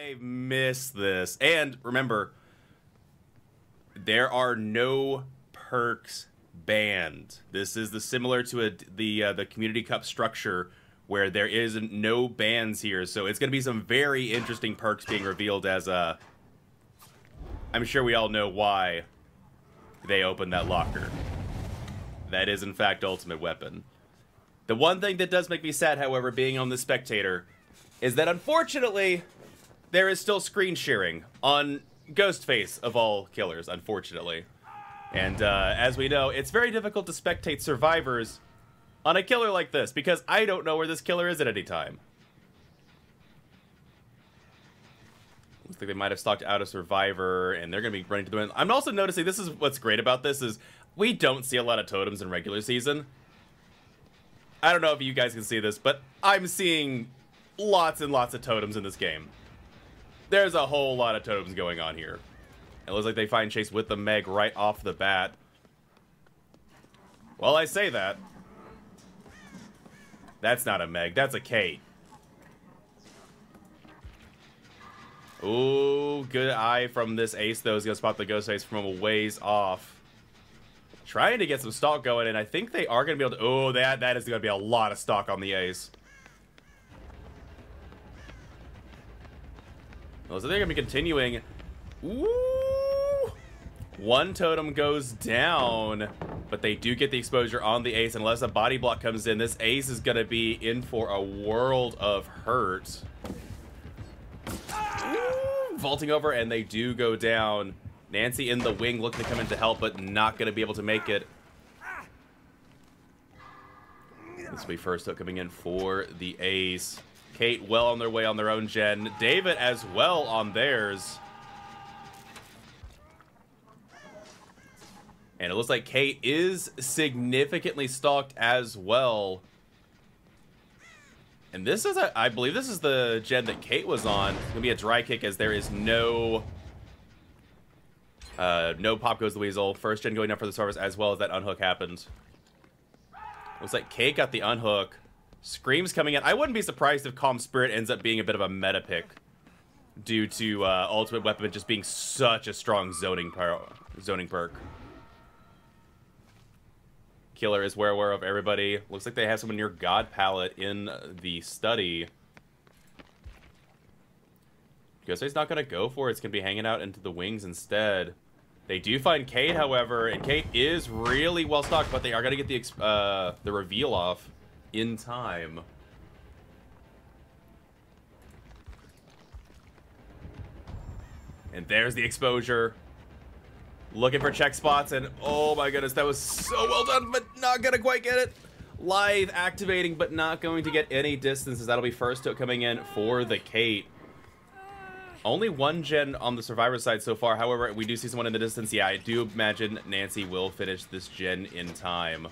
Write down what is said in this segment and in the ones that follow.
I miss this. And remember, there are no perks banned. This is similar to the Community Cup structure where there is no bans here. So it's going to be some very interesting perks being revealed as I'm sure we all know why they opened that locker. That is, in fact, Ultimate Weapon. The one thing that does make me sad, however, being on the spectator, is that unfortunately, there is still screen sharing on Ghostface of all killers, unfortunately. And as we know, it's very difficult to spectate survivors on a killer like this, because I don't know where this killer is at any time. Looks like they might have stalked out a survivor, and they're going to be running to the wind. I'm also noticing, this is what's great about this, is we don't see a lot of totems in regular season. I don't know if you guys can see this, but I'm seeing lots and lots of totems in this game. There's a whole lot of totems going on here. It looks like they find Chase with the Meg right off the bat. Well, I say that. That's not a Meg, that's a Kate. Ooh, good eye from this ace, though. He's going to spot the ghost ace from a ways off. Trying to get some stalk going, and I think they are going to be able to... Oh, that is going to be a lot of stalk on the ace. Oh, so they're going to be continuing. Ooh! One totem goes down, but they do get the exposure on the ace. Unless a body block comes in, this ace is going to be in for a world of hurt. Ooh, vaulting over, and they do go down. Nancy in the wing looking to come in to help, but not going to be able to make it. This will be first hook coming in for the ace. Kate well on their way on their own gen. David as well on theirs. And it looks like Kate is significantly stalked as well. And this is, I believe this is the gen that Kate was on. It's going to be a dry kick as there is no pop goes the weasel. First gen going down for the service as well as that unhook happened. Looks like Kate got the unhook. Screams coming in. I wouldn't be surprised if Calm Spirit ends up being a bit of a meta pick due to Ultimate Weapon just being such a strong zoning perk. Killer is well aware of everybody. Looks like they have someone near God Palette in the study. Ghostface's not going to go for it. It's going to be hanging out into the wings instead. They do find Kate, however, and Kate is really well stocked, but they are going to get the reveal off in time. And there's the exposure. Looking for check spots, and oh my goodness, that was so well done, but not going to quite get it. Live activating, but not going to get any distances. That'll be first hook coming in for the Kate. Only one gen on the survivor side so far. However, we do see someone in the distance. Yeah, I do imagine Nancy will finish this gen in time.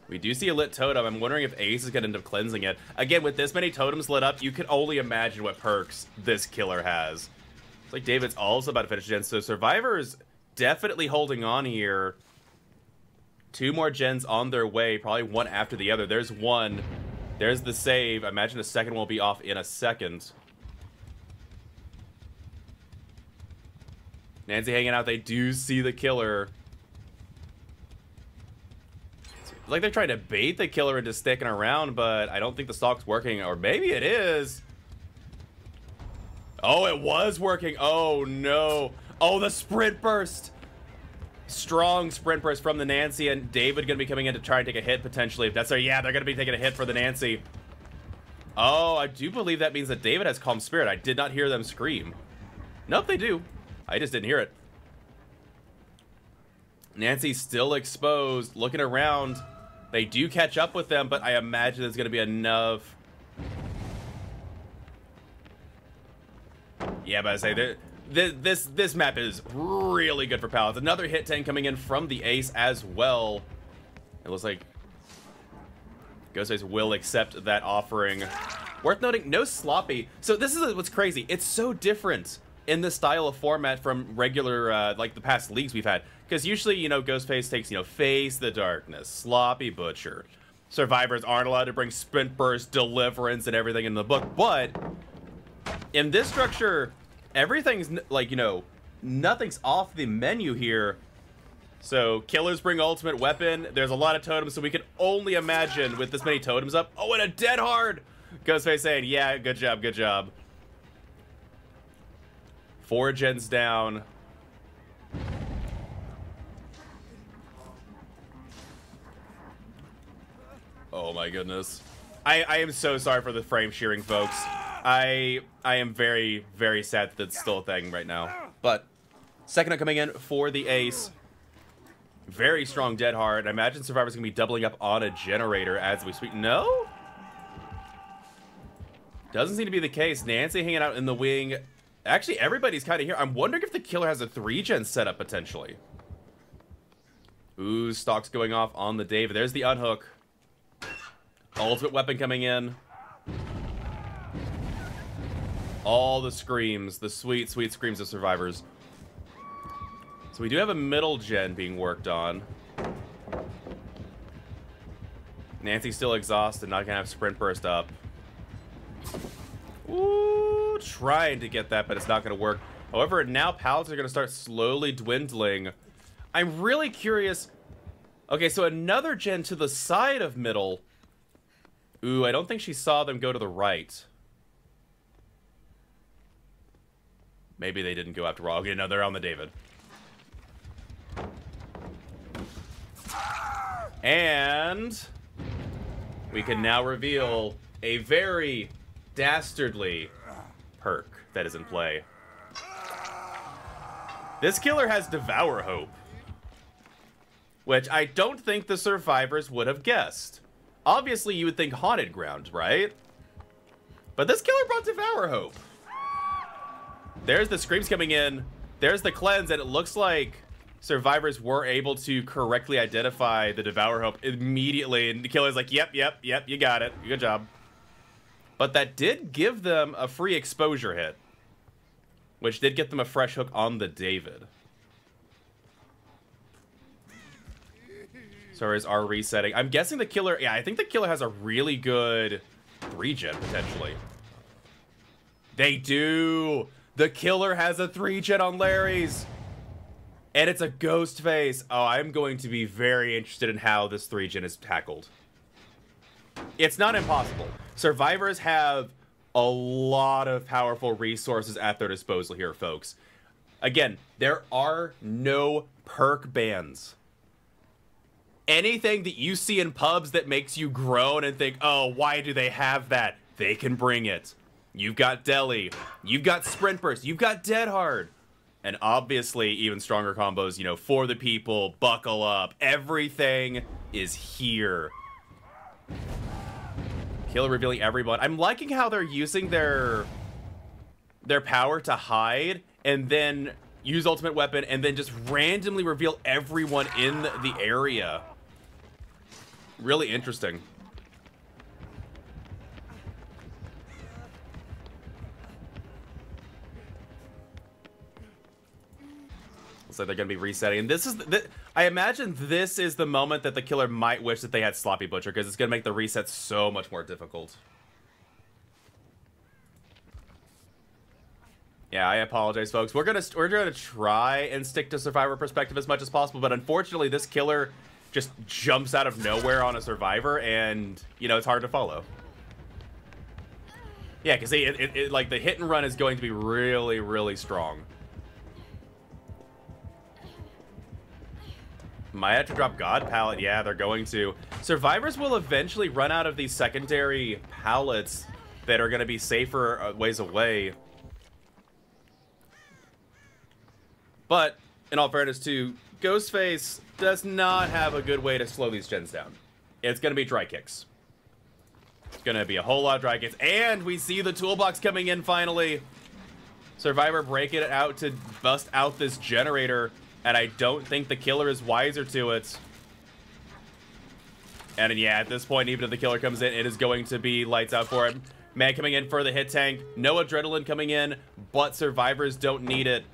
We do see a lit totem. I'm wondering if Ace is going to end up cleansing it. Again, with this many totems lit up, you can only imagine what perks this killer has. It's like David's also about to finish gen. So Survivor's definitely holding on here. Two more gens on their way, probably one after the other. There's one. There's the save. I imagine the second will be off in a second. Nancy hanging out. They do see the killer. It's like they're trying to bait the killer into sticking around, but I don't think the stalk's working. Or maybe it is. Oh, it was working. Oh, no. Oh, the sprint burst. Strong sprint burst from the Nancy, and David going to be coming in to try and take a hit potentially. If that's there, yeah, they're going to be taking a hit for the Nancy. Oh, I do believe that means that David has Calm Spirit. I did not hear them scream. Nope, they do. I just didn't hear it. Nancy's still exposed, looking around. They do catch up with them, but I imagine there's going to be enough. Yeah, but I say this map is really good for pallets. Another hit 10 coming in from the ace as well. It looks like Ghostface will accept that offering. Worth noting, no sloppy. So this is what's crazy. It's so different in this style of format from regular, like the past leagues we've had. Because usually, you know, Ghostface takes, you know, Face the Darkness, Sloppy Butcher, survivors aren't allowed to bring sprint burst, deliverance, and everything in the book. But in this structure, everything's like, you know, nothing's off the menu here. So killers bring ultimate weapon. There's a lot of totems, so we can only imagine with this many totems up. Oh, and a dead hard. Ghostface saying, yeah, good job, good job. 4 gens down. Oh my goodness. I am so sorry for the frame shearing, folks. I am very, very sad that that's still a thing right now. But second up coming in for the ace. Very strong dead hard. I imagine survivor's gonna be doubling up on a generator as we sweep. No? Doesn't seem to be the case. Nancy hanging out in the wing. Actually, everybody's kind of here. I'm wondering if the killer has a 3-gen setup potentially. Ooh, stocks going off on the David. There's the unhook. Ultimate weapon coming in. All the screams, the sweet, sweet screams of survivors. So we do have a middle gen being worked on. Nancy's still exhausted, not gonna have sprint burst up. Ooh, trying to get that, but it's not gonna work. However, now pallets are gonna start slowly dwindling. I'm really curious. Okay, so another gen to the side of middle. Ooh, I don't think she saw them go to the right. Maybe they didn't go after all. Okay, no, they're on the David. And we can now reveal a very dastardly perk that is in play. This killer has Devour Hope, which I don't think the survivors would have guessed. Obviously, you would think Haunted Ground, right? But this killer brought Devour Hope. There's the screams coming in. There's the cleanse, and it looks like survivors were able to correctly identify the Devour Hope immediately. And the killer's like, yep, you got it. Good job. But that did give them a free exposure hit, which did get them a fresh hook on the David. Servers are resetting. I'm guessing the killer... Yeah, I think the killer has a really good 3-gen, potentially. They do! The killer has a 3-gen on Larry's! And it's a ghost face. Oh, I'm going to be very interested in how this 3-gen is tackled. It's not impossible. Survivors have a lot of powerful resources at their disposal here, folks. Again, there are no perk bans. Anything that you see in pubs that makes you groan and think, oh, why do they have that? They can bring it. You've got Deli. You've got Sprint Burst. You've got Dead Hard. And obviously, even stronger combos, you know, for the people, buckle up. Everything is here. Killer revealing everyone. I'm liking how they're using their power to hide and then use ultimate weapon and then just randomly reveal everyone in the area. Really interesting. Looks like they're going to be resetting. And this is... I imagine this is the moment that the killer might wish that they had Sloppy Butcher, because it's going to make the reset so much more difficult. Yeah, I apologize, folks. We're gonna try and stick to survivor perspective as much as possible, but unfortunately, this killer just jumps out of nowhere on a survivor, and you know it's hard to follow. Yeah, because like the hit and run is going to be really, really strong. Might have to drop God Pallet. Yeah, they're going to. Survivors will eventually run out of these secondary pallets that are going to be safer ways away. But, in all fairness too, Ghostface does not have a good way to slow these gens down. It's going to be dry kicks. It's going to be a whole lot of dry kicks. And we see the toolbox coming in finally. Survivor breaking it out to bust out this generator. And I don't think the killer is wiser to it. And yeah, at this point, even if the killer comes in, it is going to be lights out for him. Man coming in for the hit tank. No adrenaline coming in, but survivors don't need it.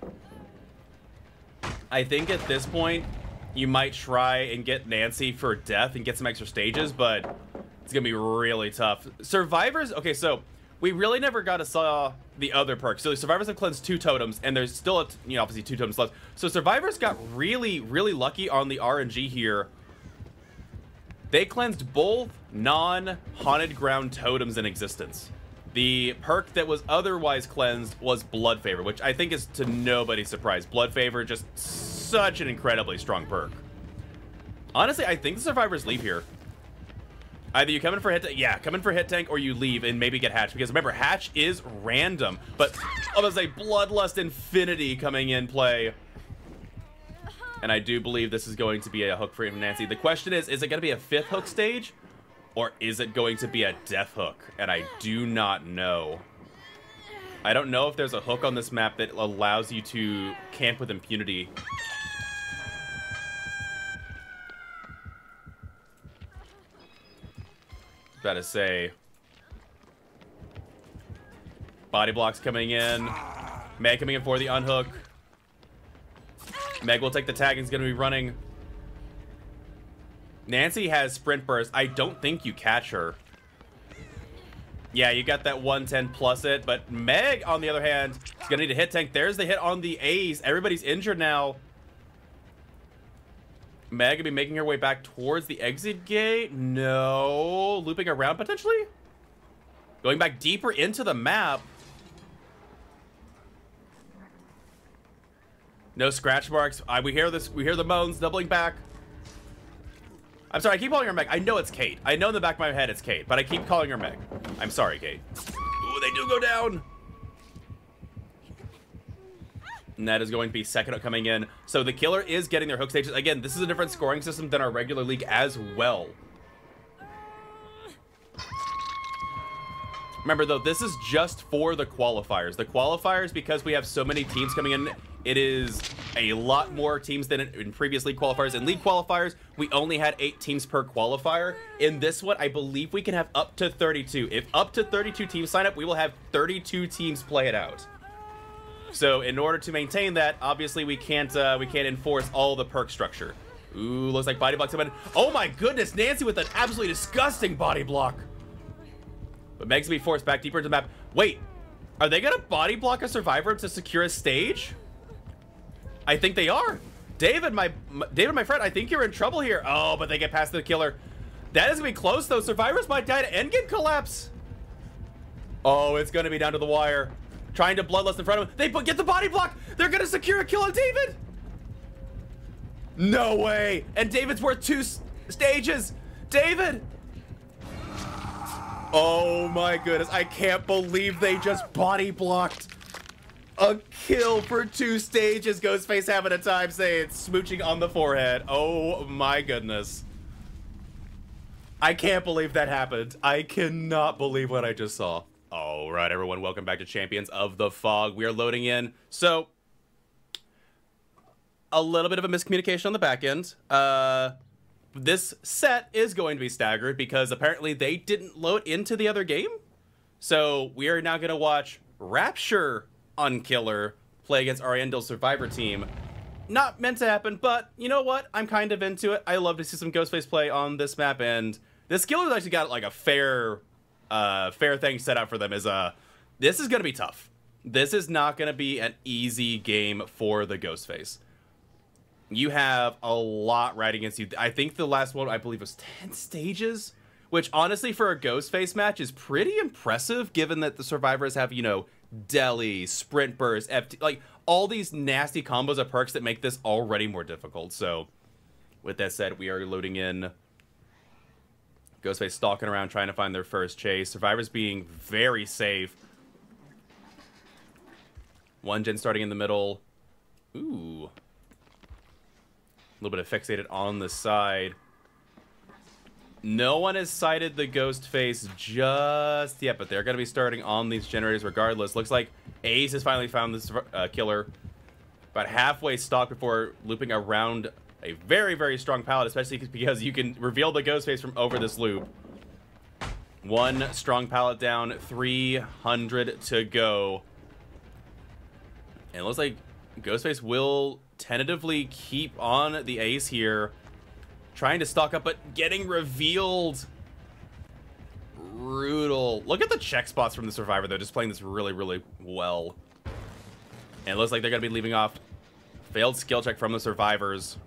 I think at this point, you might try and get Nancy for death and get some extra stages, but it's gonna be really tough. Survivors, okay, so we really never got to saw the other perks. So the survivors have cleansed 2 totems, and there's still, obviously 2 totems left. So survivors got really, really lucky on the RNG here. They cleansed both non-haunted ground totems in existence. The perk that was otherwise cleansed was Blood Favor, which I think is to nobody's surprise. Blood Favor, just such an incredibly strong perk. Honestly, I think the survivors leave here. Either you come in for hit tank, yeah, come in for hit tank, or you leave and maybe get Hatch. Because remember, Hatch is random. But I was a Bloodlust Infinity coming in play. And I do believe this is going to be a hook for Nancy. The question is it going to be a 5th hook stage? Or is it going to be a death hook? And I do not know. I don't know if there's a hook on this map that allows you to camp with impunity. Gotta say, body blocks coming in. Meg coming in for the unhook. Meg will take the tag and is gonna be running. Nancy has sprint burst. I don't think you catch her. Yeah, you got that 110 plus it, but Meg, on the other hand, is gonna need a hit tank. There's the hit on the A's. Everybody's injured now. Meg gonna be making her way back towards the exit gate. No. Looping around potentially? Going back deeper into the map. No scratch marks. We hear this. We hear the moans doubling back. I'm sorry, I keep calling her Meg. I know it's Kate. I know in the back of my head it's Kate, but I keep calling her Meg. I'm sorry, Kate. Ooh, they do go down. And that is going to be second hook coming in. So the killer is getting their hook stages. Again, this is a different scoring system than our regular league as well. Remember, though, this is just for the qualifiers. The qualifiers, because we have so many teams coming in, it is a lot more teams than in previous league qualifiers. In league qualifiers, we only had 8 teams per qualifier. In this one, I believe we can have up to 32. If up to 32 teams sign up, we will have 32 teams play it out. So in order to maintain that, obviously we can't enforce all the perk structure. Ooh, looks like body block's coming. Oh my goodness, Nancy with an absolutely disgusting body block. But Meg's gonna be forced back deeper into the map. Wait, are they gonna body block a survivor to secure a stage? I think they are. David, my friend, I think you're in trouble here. Oh, but they get past the killer. That is gonna be close though. Survivors might die to endgame collapse. Oh, it's gonna be down to the wire. Trying to bloodlust in front of him. They get the body block. They're gonna secure a kill on David. No way. And David's worth 2 stages. David. Oh my goodness. I can't believe they just body blocked a kill for 2 stages. Ghostface having a time saying smooching on the forehead. Oh my goodness. I can't believe that happened. I cannot believe what I just saw. All right, everyone, welcome back to Champions of the Fog. We are loading in. So, a little bit of a miscommunication on the back end. This set is going to be staggered because apparently they didn't load into the other game. So, we are now going to watch Rapture on Killer play against Ariandel's Survivor team. Not meant to happen, but you know what? I'm kind of into it. I love to see some Ghostface play on this map, and this killer's actually got like a fair thing set out for them. This is gonna be tough. This is not gonna be an easy game for the Ghostface. You have a lot right against you. I think the last one I believe was 10 stages, which honestly for a Ghostface match is pretty impressive given that the survivors have, you know, Deli, Sprint Burst, FT, like all these nasty combos of perks that make this already more difficult. So with that said, we are loading in. Ghostface stalking around trying to find their first chase. Survivors being very safe. 1 gen starting in the middle. Ooh. A little bit of fixated on the side. No one has sighted the Ghostface just yet, but they're going to be starting on these generators regardless. Looks like Ace has finally found this killer. About halfway stalked before looping around a very, very strong pallet, especially because you can reveal the Ghostface from over this loop. 1 strong pallet down, 300 to go. And it looks like Ghostface will tentatively keep on the ace here. Trying to stock up, but getting revealed. Brutal. Look at the check spots from the Survivor, though. Just playing this really, really well. And it looks like they're going to be leaving off. Failed skill check from the Survivors.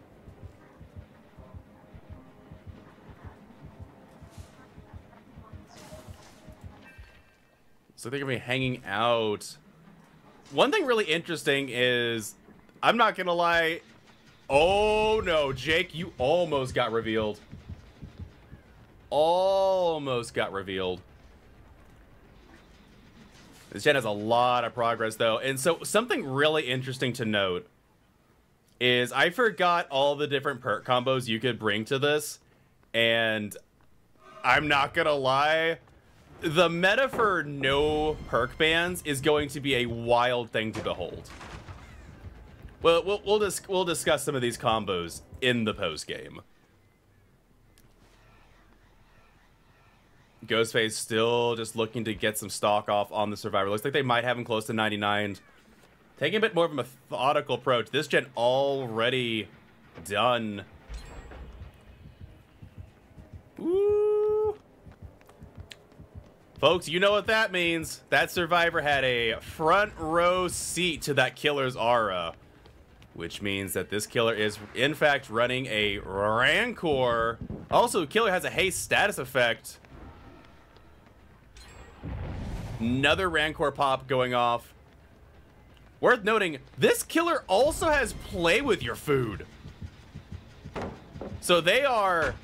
So they're going to be hanging out. One thing really interesting is, I'm not going to lie. Oh, no. Jake, you almost got revealed. Almost got revealed. This gen has a lot of progress, though. And so something really interesting to note is I forgot all the different perk combos you could bring to this. And I'm not going to lie. The meta for no perk bans is going to be a wild thing to behold. Well, we'll discuss some of these combos in the post game. Ghostface still just looking to get some stock off on the Survivor. Looks like they might have him close to 99. Taking a bit more of a methodical approach. This gen already done. Ooh. Folks, you know what that means. That Survivor had a front row seat to that killer's aura. Which means that this killer is, in fact, running a Rancor. Also, killer has a haste status effect. Another Rancor pop going off. Worth noting, this killer also has play with your food. So they are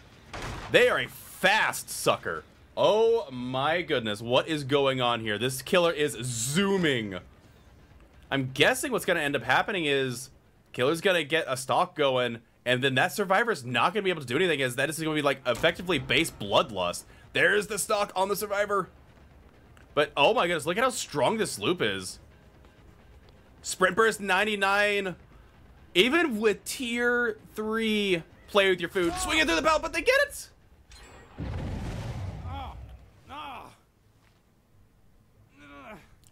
a fast sucker. Oh my goodness, what is going on here? This killer is zooming. I'm guessing what's going to end up happening is killer's going to get a stock going, and then that Survivor's not going to be able to do anything, as that is going to be like effectively base bloodlust. There's the stock on the Survivor. But oh my goodness, look at how strong this loop is. Sprint burst 99. Even with tier 3 play with your food. Swing it through the belt, but they get it.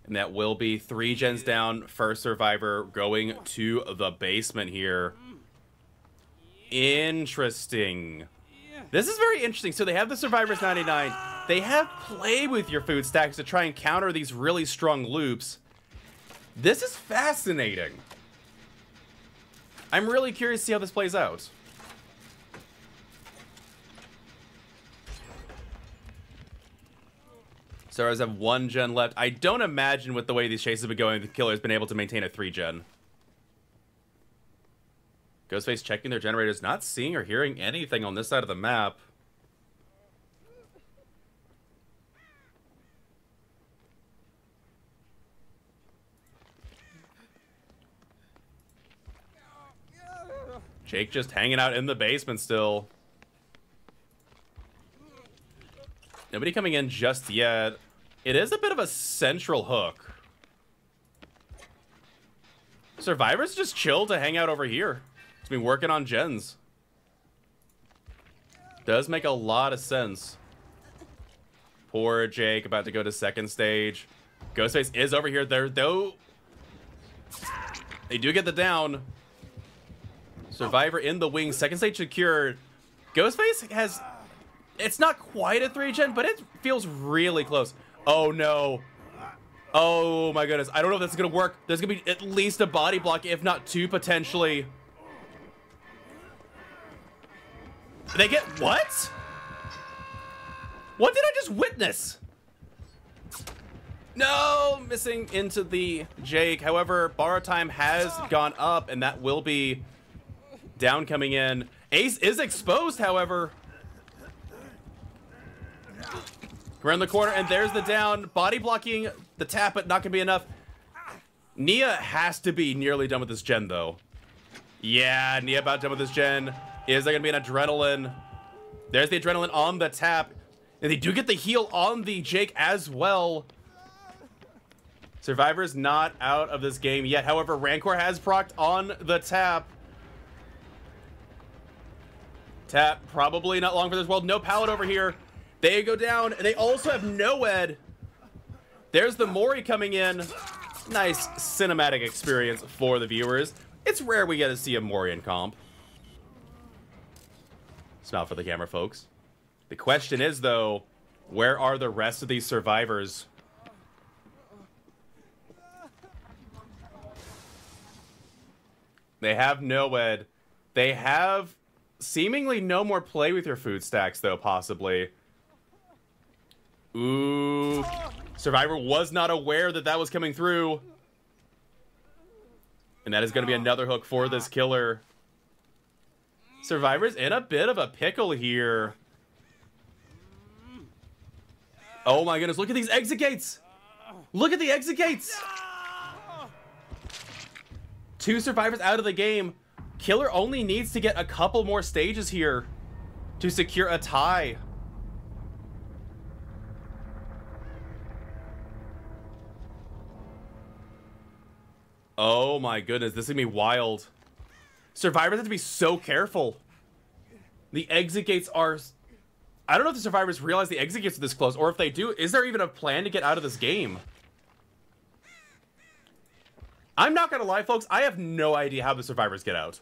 And that will be 3 gens down. First Survivor going to the basement here. Interesting. This is very interesting. So they have the Survivors 99. They have play with your food stacks to try and counter these really strong loops. This is fascinating. I'm really curious to see how this plays out. Stars have 1 gen left. I don't imagine with the way these chases have been going, the killer's been able to maintain a 3 gen. Ghostface checking their generators, not seeing or hearing anything on this side of the map. Jake just hanging out in the basement still. Nobody coming in just yet. It is a bit of a central hook. Survivors just chill to hang out over here. It's been working on gens. Does make a lot of sense. Poor Jake about to go to second stage. Ghostface is over here there, though. They do get the down. Survivor in the wing. Second stage secured. Ghostface has... It's not quite a 3 gen, but it feels really close. Oh, no. Oh, my goodness. I don't know if that's going to work. There's going to be at least a body block, if not 2, potentially. They get... What? What did I just witness? No, missing into the Jake. However, borrow time has gone up, and that will be down coming in. Ace is exposed, however. Around the corner, and there's the down. Body blocking the tap, but not going to be enough. Nia has to be nearly done with this gen, though. Yeah, Nia about done with this gen. Is there going to be an adrenaline? There's the adrenaline on the tap. And they do get the heal on the Jake as well. Survivor's not out of this game yet. However, Rancor has procced on the tap. Tap, probably not long for this world. No pallet over here. They go down. They also have no ed. There's the Mori coming in. Nice cinematic experience for the viewers. It's rare we get to see a Morian comp. Smile for the camera, folks. The question is, though, where are the rest of these survivors? They have NOED. They have seemingly no more play with your food stacks, though, possibly. Ooh. Survivor was not aware that that was coming through. And that is going to be another hook for this killer. Survivor's in a bit of a pickle here. Oh my goodness, look at these exit gates! Look at the exit gates! 2 survivors out of the game. Killer only needs to get a couple more stages here to secure a tie. Oh my goodness, this is gonna be wild. Survivors have to be so careful. The exit gates are... I don't know if the survivors realize the exit gates are this close, or if they do, is there even a plan to get out of this game? I'm not gonna lie, folks, I have no idea how the survivors get out.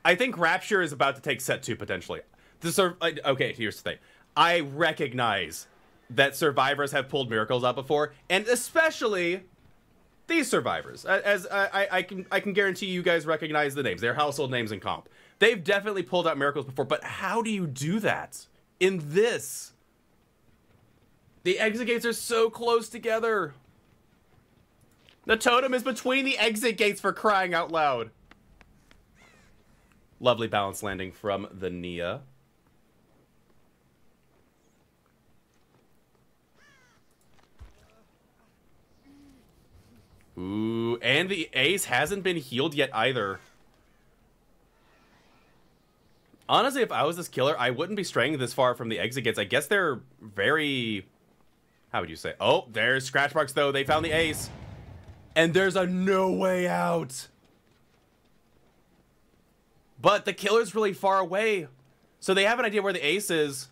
I think Rapture is about to take set 2, potentially. Okay, here's the thing. I recognize that survivors have pulled miracles out before, and especially... these survivors, as I can guarantee you guys recognize the names. They're household names in comp. They've definitely pulled out miracles before, but how do you do that in this? The exit gates are so close together. The totem is between the exit gates, for crying out loud. Lovely balance landing from the Nia. Ooh, and the ace hasn't been healed yet either. Honestly, if I was this killer, I wouldn't be straying this far from the exit gates. I guess they're very... how would you say? Oh, there's scratch marks, though. They found the ace. And there's a no way out. But the killer's really far away. So they have an idea where the ace is.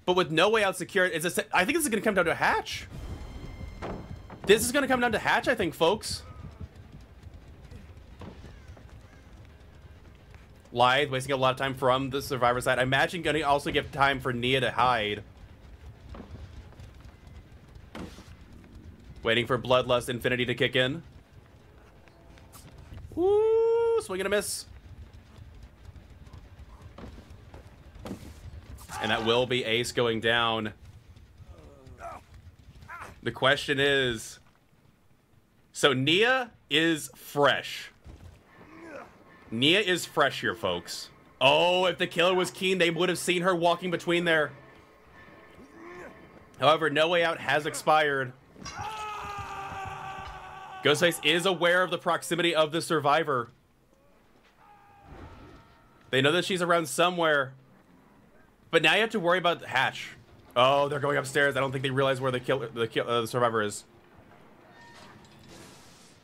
But with no way out secured, I think this is going to come down to a hatch. This is going to come down to hatch, I think, folks. Lithe wasting a lot of time from the survivor side. I imagine going to also give time for Nia to hide. Waiting for Bloodlust Infinity to kick in. Woo! Swing and a miss. And that will be ace going down. The question is... so Nia is fresh. Nia is fresh here, folks. Oh, if the killer was keen, they would have seen her walking between there. However, No Way Out has expired. Ghostface is aware of the proximity of the survivor. They know that she's around somewhere. But now you have to worry about the hatch. Oh, they're going upstairs. I don't think they realize where the survivor is.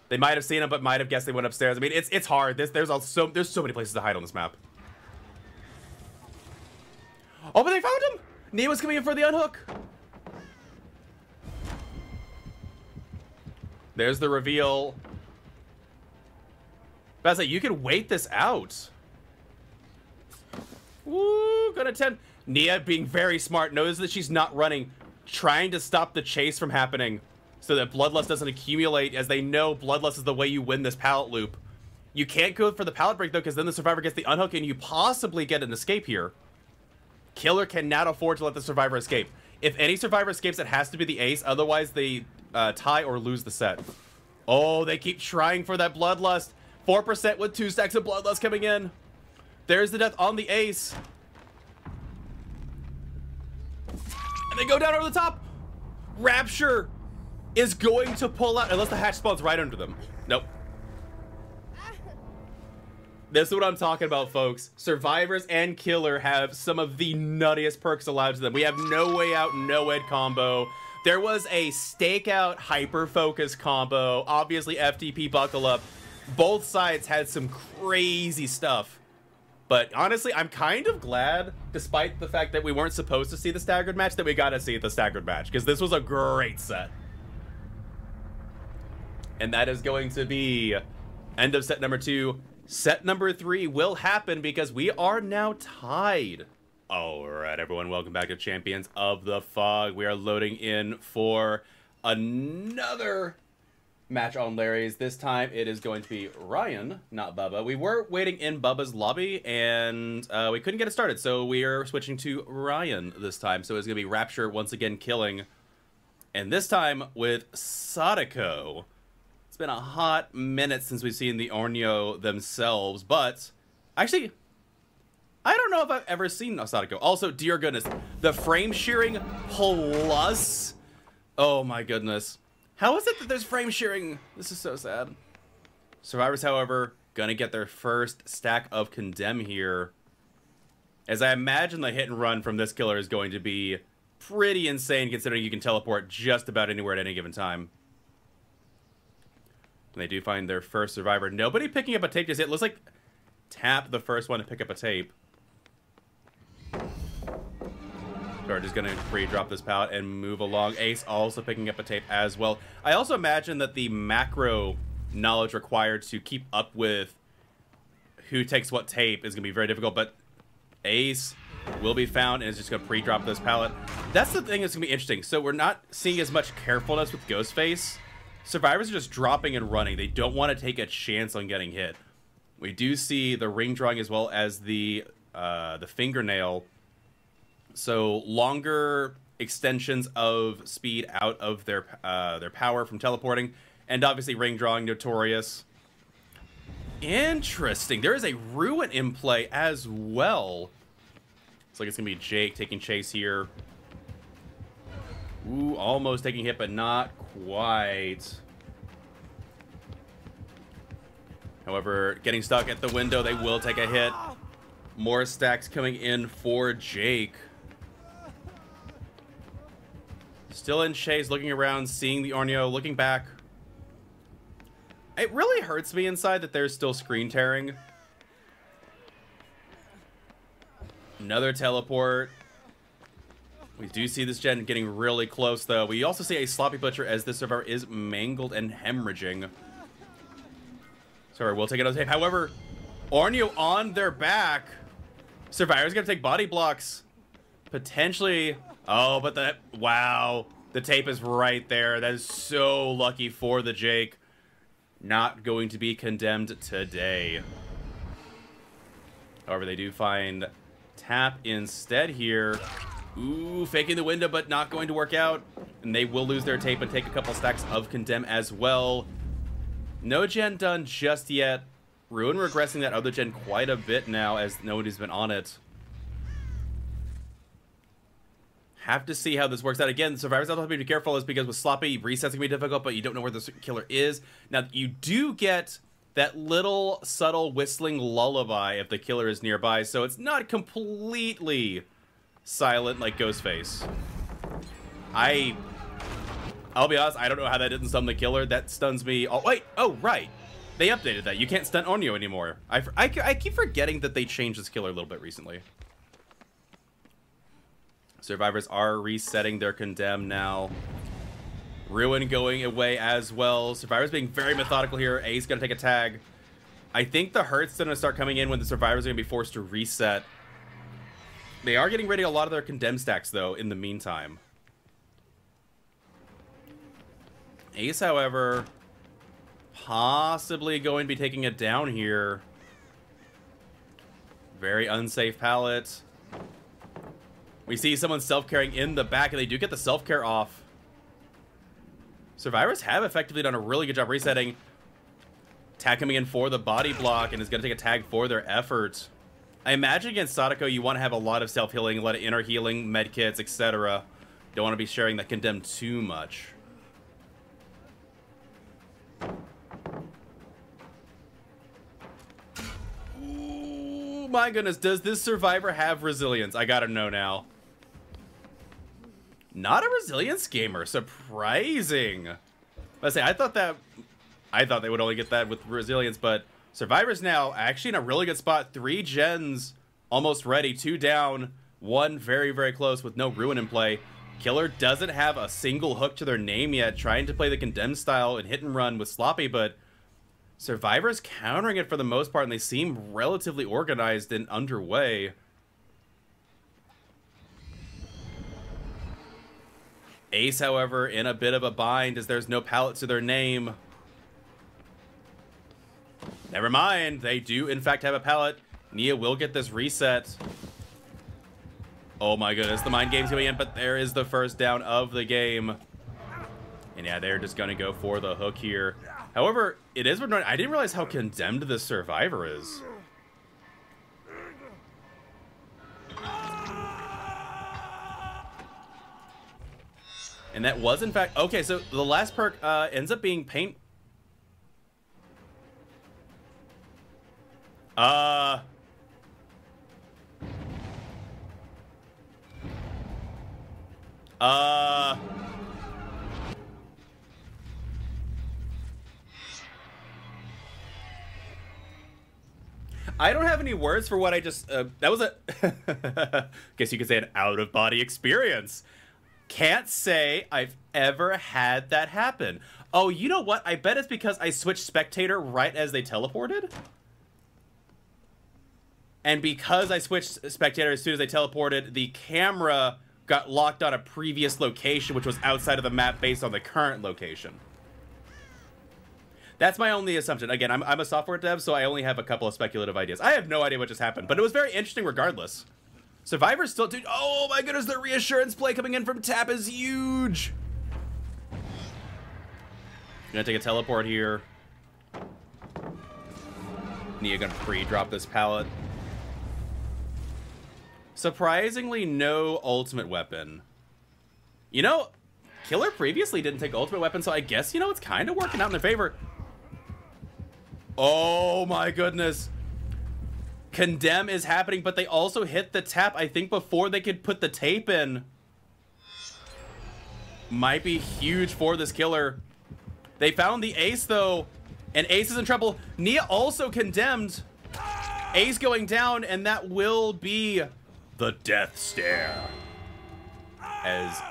They might have seen him, but might have guessed they went upstairs. I mean, it's hard. There's so many places to hide on this map. Oh, but they found him! Nia was coming in for the unhook. There's the reveal. But I was like, you can wait this out. Woo, gonna attempt. Nia, being very smart, knows that she's not running, trying to stop the chase from happening so that Bloodlust doesn't accumulate, as they know Bloodlust is the way you win this pallet loop. You can't go for the pallet break, though, because then the survivor gets the unhook and you possibly get an escape here. Killer cannot afford to let the survivor escape. If any survivor escapes, it has to be the ace, otherwise they tie or lose the set. Oh, they keep trying for that Bloodlust. 4% with 2 stacks of Bloodlust coming in. There's the death on the ace. And they go down over the top. Rapture is going to pull out, unless the hatch spawns right under them. Nope. This is what I'm talking about, folks. Survivors and Killer have some of the nuttiest perks allowed to them. We have No Way Out, NOED combo. There was a Stakeout Hyper Focus combo. Obviously, FTP Buckle Up. Both sides had some crazy stuff. But honestly, I'm kind of glad, despite the fact that we weren't supposed to see the staggered match, that we got to see the staggered match. Because this was a great set. And that is going to be end of set number 2. Set number 3 will happen because we are now tied. Alright, everyone, welcome back to Champions of the Fog. We are loading in for another match on Larry's. This time it is going to be Ryan, not Bubba. We were waiting in Bubba's lobby and we couldn't get it started, so we are switching to Ryan this time. So it's going to be Rapture once again killing. And this time with Sadako. It's been a hot minute since we've seen the Ornio themselves, but actually, I don't know if I've ever seen a Sadako. Also, dear goodness, the frame shearing plus. Oh my goodness. How is it that there's frame shearing? This is so sad. Survivors, however, gonna get their first stack of Condemn here. As I imagine the hit and run from this killer is going to be pretty insane, considering you can teleport just about anywhere at any given time. And they do find their first survivor. Nobody picking up a tape just yet. It looks like Tap, the first one to pick up a tape. So we're just going to free drop this pallet and move along. Ace also picking up a tape as well. I also imagine that the macro knowledge required to keep up with who takes what tape is going to be very difficult, but Ace will be found and is just going to pre-drop this pallet. That's the thing that's going to be interesting. So we're not seeing as much carefulness with Ghostface. Survivors are just dropping and running. They don't want to take a chance on getting hit. We do see the ring drawing as well as the fingernail. So longer extensions of speed out of their power from teleporting, and obviously ring drawing notorious. Interesting. There is a ruin in play as well. Looks like it's gonna be Jake taking chase here. Ooh, almost taking hit, but not quite. However, getting stuck at the window, they will take a hit. More stacks coming in for Jake. Still in chase, looking around, seeing the Ornio, looking back. It really hurts me inside that there's still screen tearing. Another teleport. We do see this gen getting really close, though. We also see a sloppy butcher as this survivor is mangled and hemorrhaging. Sorry, we'll take another tape. However, Ornio on their back. Survivor's gonna take body blocks. Potentially. Oh, but that. Wow. The tape is right there. That is so lucky for the Jake. Not going to be condemned today. However, they do find Tap instead here. Ooh, faking the window, but not going to work out. And they will lose their tape and take a couple stacks of Condemn as well. No gen done just yet. Ruin regressing that other gen quite a bit now as nobody's been on it. Have to see how this works out. Again, survivors have to be careful is because with sloppy, resets can be difficult, but you don't know where the killer is. Now, you do get that little subtle whistling lullaby if the killer is nearby, so it's not completely silent like Ghostface. I'll be honest, I don't know how that didn't stun the killer. That stuns me. Oh, wait. Oh, right. They updated that. You can't stun Ornio anymore. I keep forgetting that they changed this killer a little bit recently. Survivors are resetting their Condemn now. Ruin going away as well. Survivors being very methodical here. Ace gonna take a tag. I think the hurt's gonna start coming in when the survivors are gonna be forced to reset. They are getting rid of a lot of their Condemn stacks, though, in the meantime. Ace, however, possibly going to be taking it down here. Very unsafe pallet. We see someone self-carrying in the back, and they do get the self-care off. Survivors have effectively done a really good job resetting. Tag coming in for the body block, and is going to take a tag for their effort. I imagine against Sadako, you want to have a lot of self-healing, a lot of inner healing, medkits, etc. Don't want to be sharing that Condemn too much. Ooh, my goodness, does this survivor have resilience? I gotta know now. Not a resilience gamer. Surprising. Let's say I thought they would only get that with resilience, but survivors now actually in a really good spot. 3 gens almost ready, 2 down, 1 very, very close with no ruin in play. Killer doesn't have a single hook to their name yet, trying to play the Condemned style and hit and run with Sloppy, but Survivor's countering it for the most part, and they seem relatively organized and underway. Ace, however, in a bit of a bind as there's no pallet to their name. Never mind, they do in fact have a pallet. Nia will get this reset. Oh my goodness, the mind game's coming in, but there is the first down of the game. And yeah, they're just gonna go for the hook here. However, it is worth noting, I didn't realize how condemned this Survivor is. And that was in fact, okay, so the last perk ends up being paint. I don't have any words for what I just, that was a, guess you could say an out-of-body experience. Can't say I've ever had that happen. Oh, you know what? I bet it's because I switched spectator right as they teleported. And because I switched spectator as soon as they teleported, the camera got locked on a previous location, which was outside of the map based on the current location. That's my only assumption. Again, I'm a software dev, so I only have a couple of speculative ideas. I have no idea what just happened, but it was very interesting regardless. Survivor's still... Dude, oh my goodness, the reassurance play coming in from Tap is huge. Gonna take a teleport here. Nia gonna pre-drop this pallet. Surprisingly, no ultimate weapon. You know, Killer previously didn't take ultimate weapon, so I guess, you know, it's kind of working out in their favor. Oh my goodness. Condemn is happening, but they also hit the tap, I think, before they could put the tape in. Might be huge for this Killer. They found the Ace, though, and Ace is in trouble. Nia also condemned. Ace going down, and that will be the death stare. As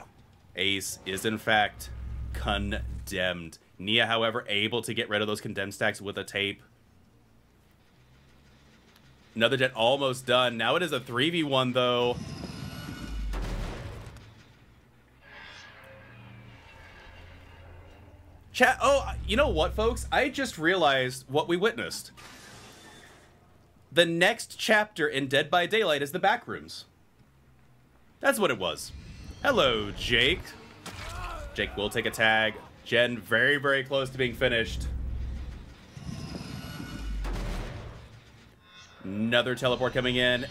Ace is, in fact, condemned. Nia, however, able to get rid of those condemned stacks with a tape. Another jet almost done. Now it is a 3v1, though. Chat. Oh, you know what, folks? I just realized what we witnessed. The next chapter in Dead by Daylight is the backrooms. That's what it was. Hello, Jake. Jake will take a tag. Jen very, very close to being finished. Another teleport coming in.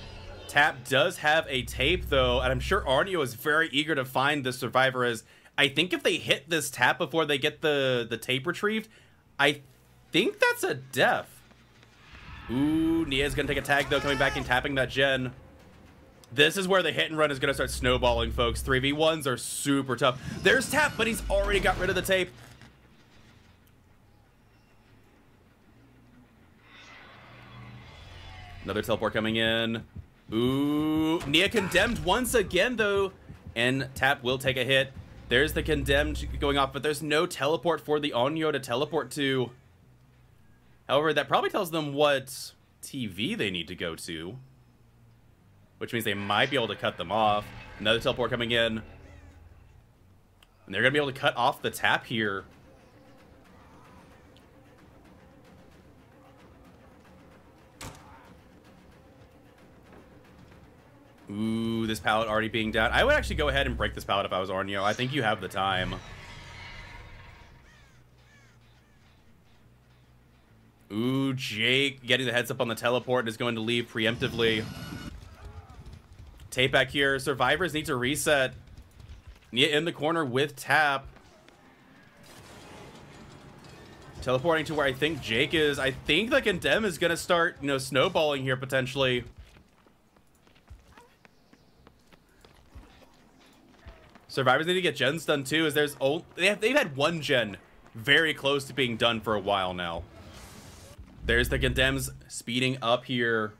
Tap does have a tape, though, and I'm sure Arnio is very eager to find the Survivor, as I think if they hit this tap before they get the tape retrieved, I think that's a death. Ooh, Nia's gonna take a tag, though, coming back and tapping that Jen. This is where the hit and run is gonna start snowballing, folks. 3v1s are super tough. There's Tap, but he's already got rid of the tape. Another teleport coming in. Ooh, Nia condemned once again, though, and Tap will take a hit. There's the condemned going off, but there's no teleport for the Onyo to teleport to. However, that probably tells them what TV they need to go to, which means they might be able to cut them off. Another teleport coming in, and they're gonna be able to cut off the tap here. Ooh, this pallet already being down. I would actually go ahead and break this pallet if I was Arnio. I think you have the time. Ooh, Jake getting the heads up on the teleport and is going to leave preemptively. Tape back here. Survivors need to reset. Nia in the corner with Tap. Teleporting to where I think Jake is. I think the Condemn is going to start, you know, snowballing here potentially. Survivors need to get gens done too, as there's they've had one gen very close to being done for a while now. There's the Condemns speeding up here.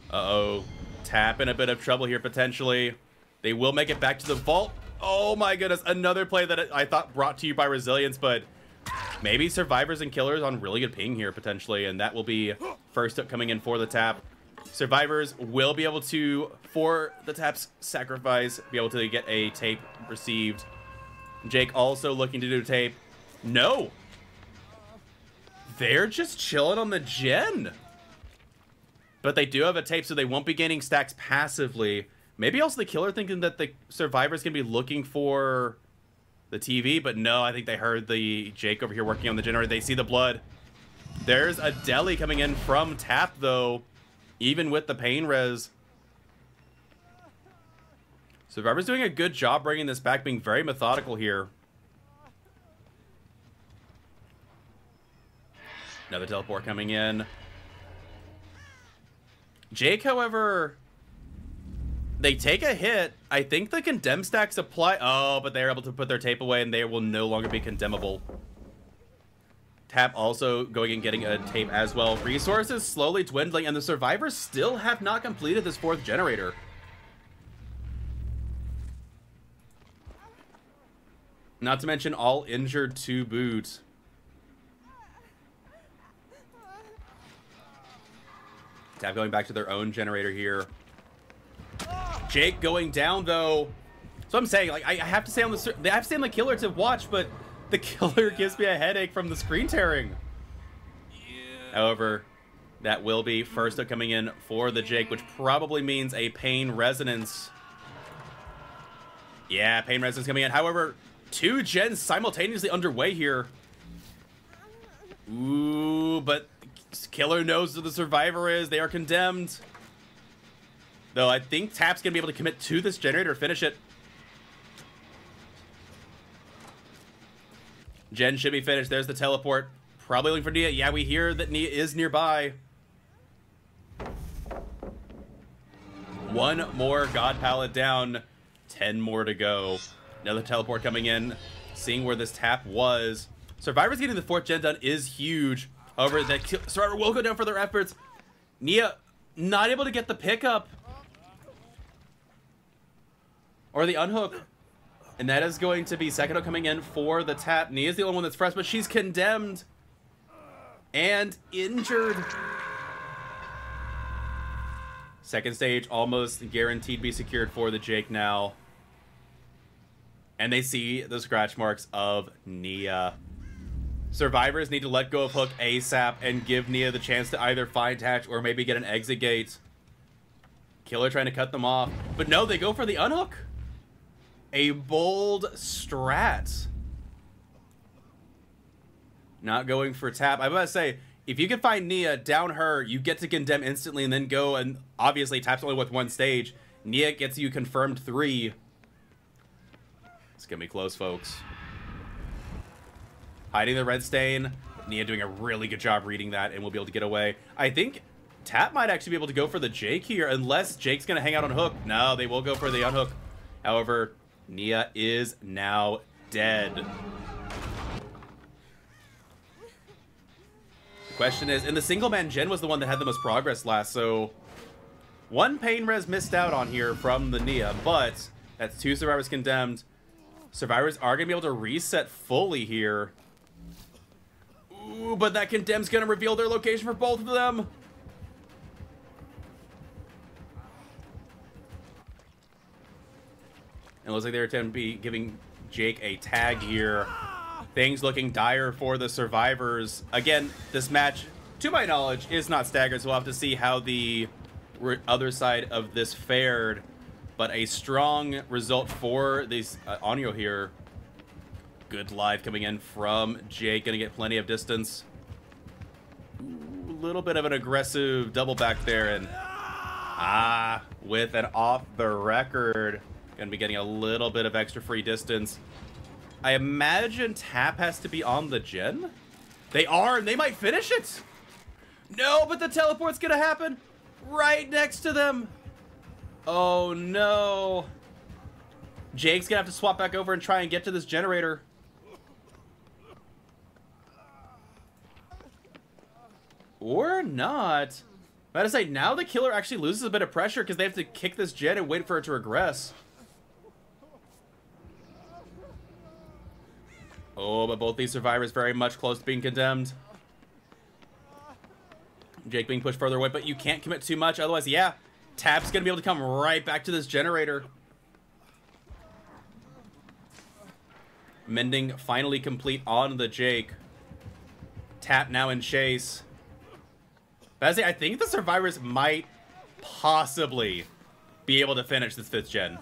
Uh-oh. Tap in a bit of trouble here, potentially. They will make it back to the vault. Oh my goodness, another play that I thought brought to you by Resilience, but maybe Survivors and Killers on really good ping here, potentially, and that will be first up coming in for the Tap. Survivors will be able to, for the Tap's sacrifice, be able to get a tape received. Jake also looking to do tape. No! They're just chilling on the gen. But they do have a tape, so they won't be gaining stacks passively. Maybe also the Killer thinking that the Survivor's going to be looking for the TV, but no, I think they heard the Jake over here working on the generator. They see the blood. There's a deli coming in from Tap, though, even with the pain res. Survivor's doing a good job bringing this back, being very methodical here. Another teleport coming in. Jake, however, they take a hit. I think the condemn stacks apply. Oh, but they're able to put their tape away and they will no longer be condemnable. Tap also going and getting a tape as well. Resources slowly dwindling, and the Survivors still have not completed this fourth generator. Not to mention all injured to boot. Tap going back to their own generator here. Jake going down, though. So I'm saying, like, I have to stay on the... I have to stay on the Killer to watch, but the Killer gives me a headache from the screen tearing. Yeah. However, that will be first up coming in for the Jake, which probably means a Pain Resonance. Yeah, Pain Resonance coming in. However, 2 gens simultaneously underway here. Ooh, but Killer knows who the Survivor is. They are condemned. Though I think Tap's going to be able to commit to this generator, finish it. Gen should be finished. There's the teleport. Probably looking for Nia. Yeah, we hear that Nia is nearby. 1 more God Pallet down. 10 more to go. Another teleport coming in. Seeing where this Tap was. Survivors getting the 4th gen done is huge. However, the Survivor will go down for their efforts. Nia not able to get the pickup. Or the unhook. And that is going to be second up coming in for the Tap. Nia's the only one that's fresh, but she's condemned. And injured. Second stage almost guaranteed to be secured for the Jake now. And they see the scratch marks of Nia. Survivors need to let go of Hook ASAP and give Nia the chance to either find Hatch or maybe get an exit gate. Killer trying to cut them off. But no, they go for the unhook. A bold strat. Not going for Tap. I'm about to say, if you can find Nia, down her, you get to condemn instantly and then go. And obviously, Tap's only with 1 stage. Nia gets you confirmed 3. It's going to be close, folks. Hiding the red stain. Nia doing a really good job reading that, and we'll be able to get away. I think Tap might actually be able to go for the Jake here, unless Jake's going to hang out on Hook. No, they will go for the unhook. However, Nia is now dead. The question is, and the single man gen was the one that had the most progress last, so 1 pain res missed out on here from the Nia, but that's 2 survivors condemned. Survivors are going to be able to reset fully here. Ooh, but that condemn's going to reveal their location for both of them. It looks like they're attempting to be giving Jake a tag here. Things looking dire for the Survivors. Again, this match, to my knowledge, is not staggered, so we'll have to see how the other side of this fared. But a strong result for these Onyo here. Good live coming in from Jake. Going to get plenty of distance. A little bit of an aggressive double back there. And with an off the record. Going to be getting a little bit of extra free distance. I imagine Tap has to be on the gen. They are, and they might finish it. No, but the teleport's going to happen right next to them. Oh, no. Jake's going to have to swap back over and try and get to this generator. Or not. But to say, now the killer actually loses a bit of pressure because they have to kick this gen and wait for it to regress. Oh, but both these survivors very much close to being condemned. Jake being pushed further away, but you can't commit too much. Otherwise, yeah, Tap's going to be able to come right back to this generator. Mending finally complete on the Jake. Tap now in chase. But I think the survivors might possibly be able to finish this 5th gen.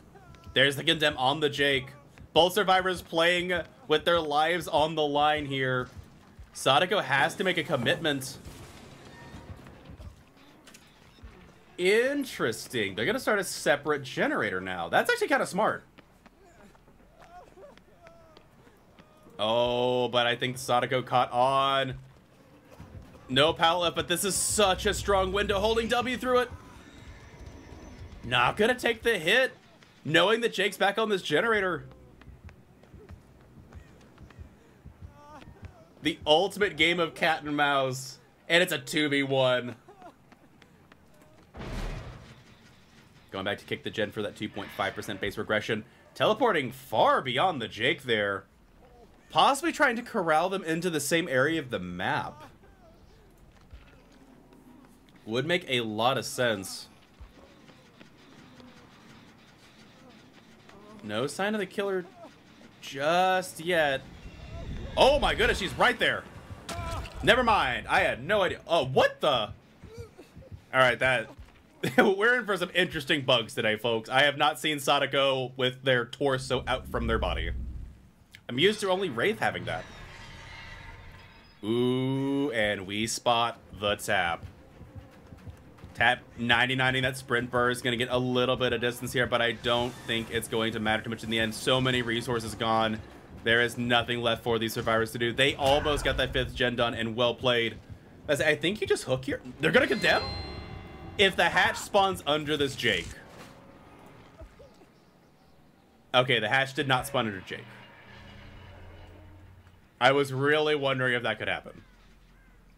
There's the condemn on the Jake. Both survivors playing with their lives on the line here. Sadako has to make a commitment. Interesting. They're going to start a separate generator now. That's actually kind of smart. Oh, but I think Sadako caught on. No pallet left, but this is such a strong window holding W through it. Not going to take the hit, knowing that Jake's back on this generator. The ultimate game of cat and mouse, and it's a 2v1. Going back to kick the gen for that 2.5% base regression. Teleporting far beyond the Jake there. Possibly trying to corral them into the same area of the map. Would make a lot of sense. No sign of the killer just yet. Oh my goodness, she's right there. Never mind. I had no idea. Oh, what the? Alright, that... We're in for some interesting bugs today, folks. I have not seen Sadako with their torso out from their body. I'm used to only Wraith having that. Ooh, and we spot the Tap. Tap 90-90, that sprint burst is going to get a little bit of distance here, but I don't think it's going to matter too much in the end. So many resources gone. There is nothing left for these survivors to do. They almost got that 5th gen done, and well played. I think you just hook here. They're going to condemn? If the hatch spawns under this Jake. Okay, the hatch did not spawn under Jake. I was really wondering if that could happen.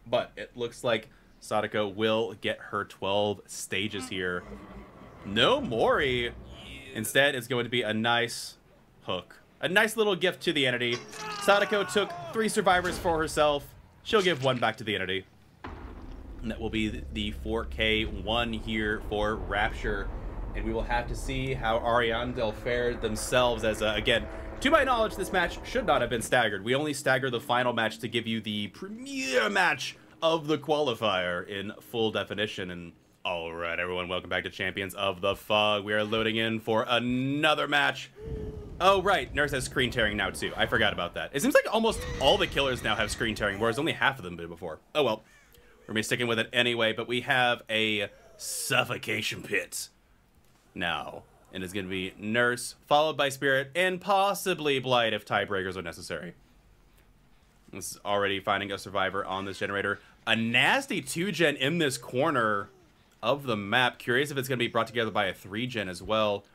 But it looks like Sadako will get her 12 stages here. No Mori. Instead, it's going to be a nice hook. A nice little gift to the entity. Sadako took 3 survivors for herself. She'll give 1 back to the entity. And that will be the 4K1 here for Rapture. And we will have to see how Ariandel fared themselves as, again, to my knowledge, this match should not have been staggered. We only stagger the final match to give you the premiere match of the qualifier in full definition. And all right, everyone, welcome back to Champions of the Fog. We are loading in for another match. Oh, right, Nurse has screen tearing now, too. I forgot about that. It seems like almost all the killers now have screen tearing, whereas only half of them did before. Oh, well. We're going to be sticking with it anyway, but we have a suffocation pit now. And it's going to be Nurse, followed by Spirit, and possibly Blight if tiebreakers are necessary. This is already finding a survivor on this generator. A nasty 2-gen in this corner of the map. Curious if it's going to be brought together by a 3-gen as well.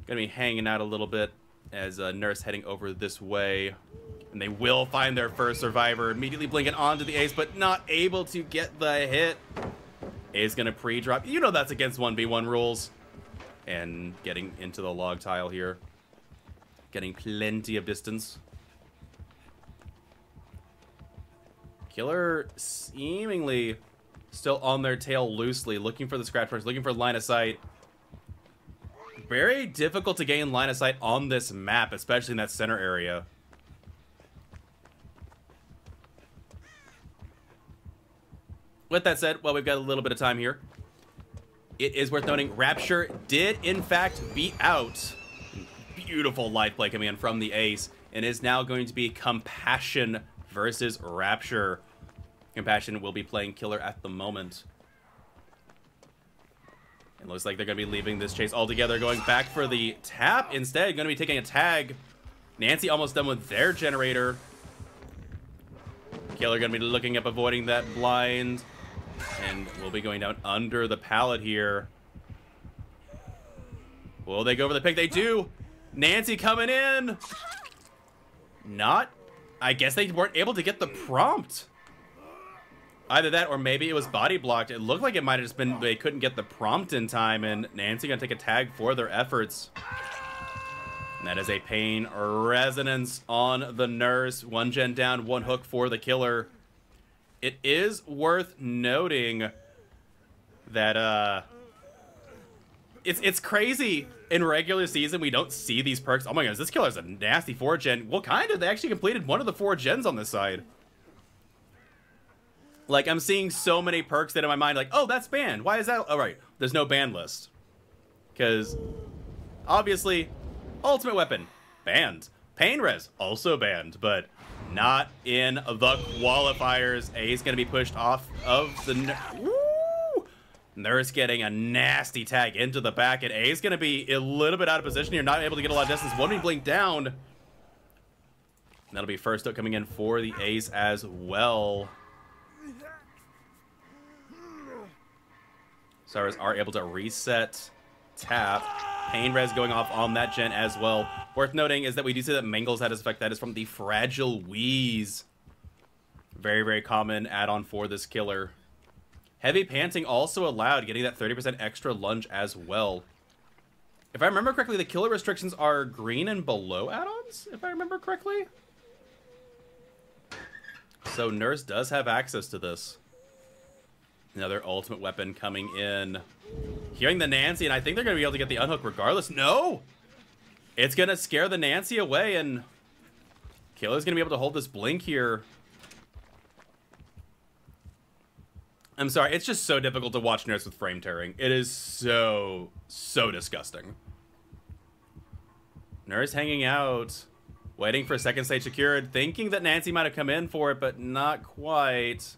Going to be hanging out a little bit as Nurse heading over this way. And they will find their first survivor, immediately blinking onto the ace, but not able to get the hit. Ace gonna pre-drop. You know that's against 1v1 rules. And getting into the log tile here. Getting plenty of distance. Killer seemingly still on their tail loosely, looking for the scratch marks, looking for line of sight. Very difficult to gain line of sight on this map, especially in that center area. With that said, well, we've got a little bit of time here. It is worth noting, Rapture did, in fact, beat out. Beautiful light play coming in from the ace. And is now going to be Compassion versus Rapture. Compassion will be playing killer at the moment. It looks like they're going to be leaving this chase altogether, going back for the tap. Instead, going to be taking a tag. Nancy almost done with their generator. Killer going to be looking up, avoiding that blind. And we'll be going down under the pallet here. Will they go for the pick? They do. Nancy coming in. Not. I guess they weren't able to get the prompt. Either that or maybe it was body blocked. It looked like it might have just been they couldn't get the prompt in time, and Nancy gonna take a tag for their efforts. And that is a pain resonance on the nurse. 1 gen down, 1 hook for the killer. It is worth noting that it's crazy. In regular season, we don't see these perks. Oh my goodness, this killer's a nasty 4 gen. Well, kind of. They actually completed one of the 4 gens on this side. Like, I'm seeing so many perks that in my mind, like, oh, that's banned. Why is that? Oh, right. There's no ban list. Because, obviously, ultimate weapon, banned. Pain res, also banned. But not in the qualifiers. A is going to be pushed off of the... Woo! Nurse getting a nasty tag into the back. And A is going to be a little bit out of position here. Not able to get a lot of distance. One being blinked down. That'll be first up coming in for the Ace as well. Stars are able to reset tap. Pain res going off on that gen as well. Worth noting is that we do see that Mangles had his effect. That is from the Fragile Wheeze. Very, very common add-on for this killer. Heavy panting also allowed, getting that 30% extra lunge as well. If I remember correctly, the killer restrictions are green and below add-ons, if I remember correctly. So Nurse does have access to this. Another ultimate weapon coming in. Hearing the Nancy, and I think they're going to be able to get the unhook regardless. No! It's going to scare the Nancy away, and Killer's going to be able to hold this blink here. I'm sorry, it's just so difficult to watch Nurse with frame tearing. It is so disgusting. Nurse hanging out, waiting for second stage secured, thinking that Nancy might have come in for it, but not quite.